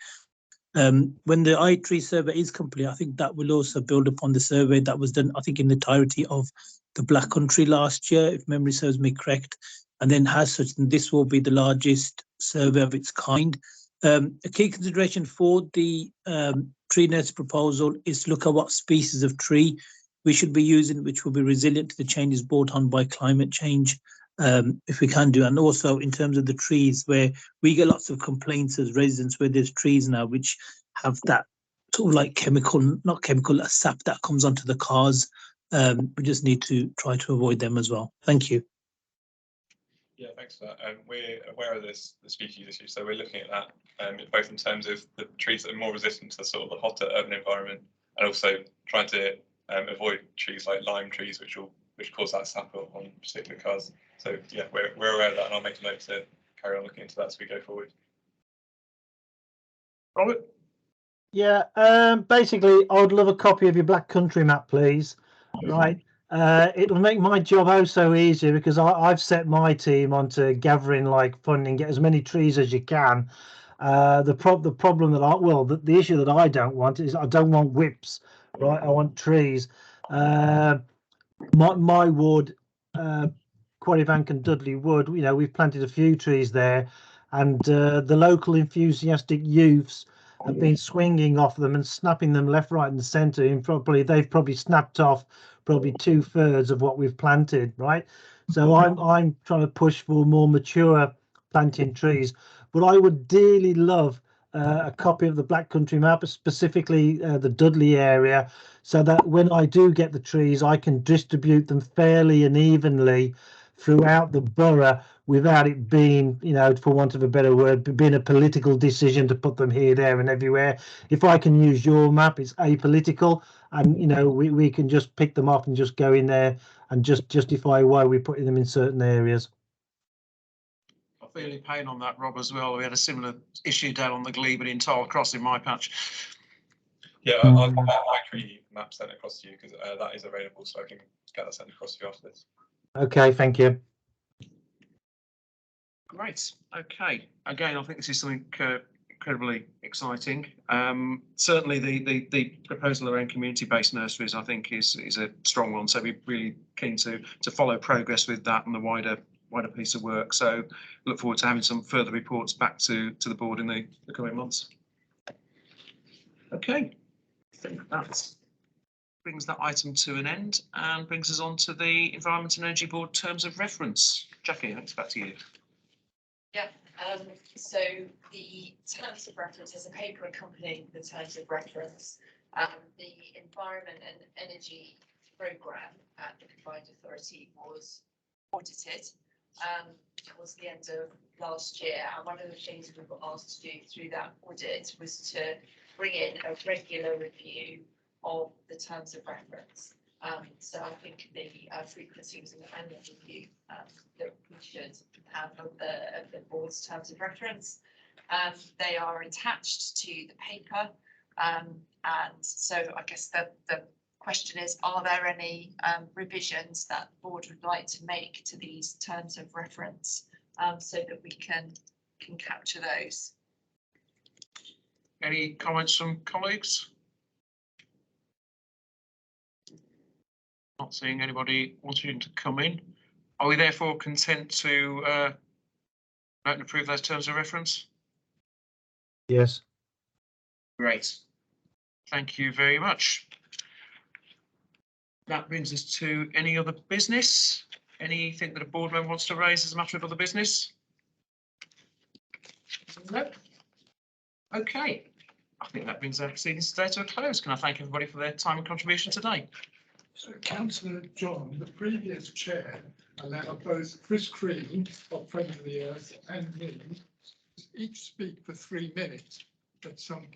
When the iTree survey is complete, I think that will also build upon the survey that was done, I think, in the entirety of the Black Country last year, if memory serves me correct, and then has such, and this will be the largest survey of its kind. A key consideration for the tree nursery proposal is to look at what species of tree we should be using, which will be resilient to the changes brought on by climate change, if we can do. And also in terms of the trees, where we get lots of complaints as residents where there's trees now which have that sort of like not chemical, a sap that comes onto the cars. We just need to try to avoid them as well. Thank you. Yeah, thanks for that. We're aware of the species issue, so we're looking at that both in terms of the trees that are more resistant to sort of the hotter urban environment, and also trying to avoid trees like lime trees, which cause that sap on particular cars. So yeah, we're aware of that, and I'll make a note to carry on looking into that as we go forward. Robert? Yeah, basically, I would love a copy of your Black Country map, please. Right. It'll make my job oh so easier, because I've set my team onto gathering like funding, get as many trees as you can. The problem that the issue that I don't want is I don't want whips, right? I want trees. My ward, Quarrybank and Dudley Wood, you know, we've planted a few trees there, and the local enthusiastic youths have been swinging off them and snapping them left, right, and centre. And they've probably snapped off probably 2/3 of what we've planted, right? So I'm trying to push for more mature planting trees, but I would dearly love a copy of the Black Country map, specifically the Dudley area, so that when I do get the trees, I can distribute them fairly and evenly throughout the borough without it being, you know, for want of a better word, being a political decision to put them here, there and everywhere. If I can use your map, it's apolitical, and, you know, we can just pick them off and just go in there and just justify why we're putting them in certain areas. I feel your pain on that, Rob, as well. We had a similar issue down on the Glebe and in Tile Cross in my patch. Yeah, I'll get my tree map sent across to you, because that is available, so I can get that sent across to you after this. Okay, thank you. Great. Okay. Again, I think this is something incredibly exciting. Certainly, the proposal around community-based nurseries, I think, is a strong one. So we're really keen to follow progress with that and the wider piece of work. So look forward to having some further reports back to the board in the coming months. Okay. I think that brings that item to an end and brings us on to the Environment and Energy Board terms of reference. Jackie, it's back to you. Yeah, so the terms of reference, as a paper accompanying the terms of reference, the Environment and Energy Programme at the Combined Authority was audited towards the end of last year, and one of the things we were asked to do through that audit was to bring in a regular review of the terms of reference. So I think the frequency was an annual review that we should have of the board's terms of reference. They are attached to the paper, and so I guess the question is, are there any revisions that the board would like to make to these terms of reference, so that we can capture those? Any comments from colleagues? Not seeing anybody wanting to come in. Are we therefore content to note and approve those terms of reference? Yes. Great. Thank you very much. That brings us to any other business? Anything that a board member wants to raise as a matter of other business? No. Okay. I think that brings our proceedings today to a close. Can I thank everybody for their time and contribution today? So Councillor John, the previous chair, allowed both Chris Crean of Friends of the Earth and me each speak for 3 minutes at some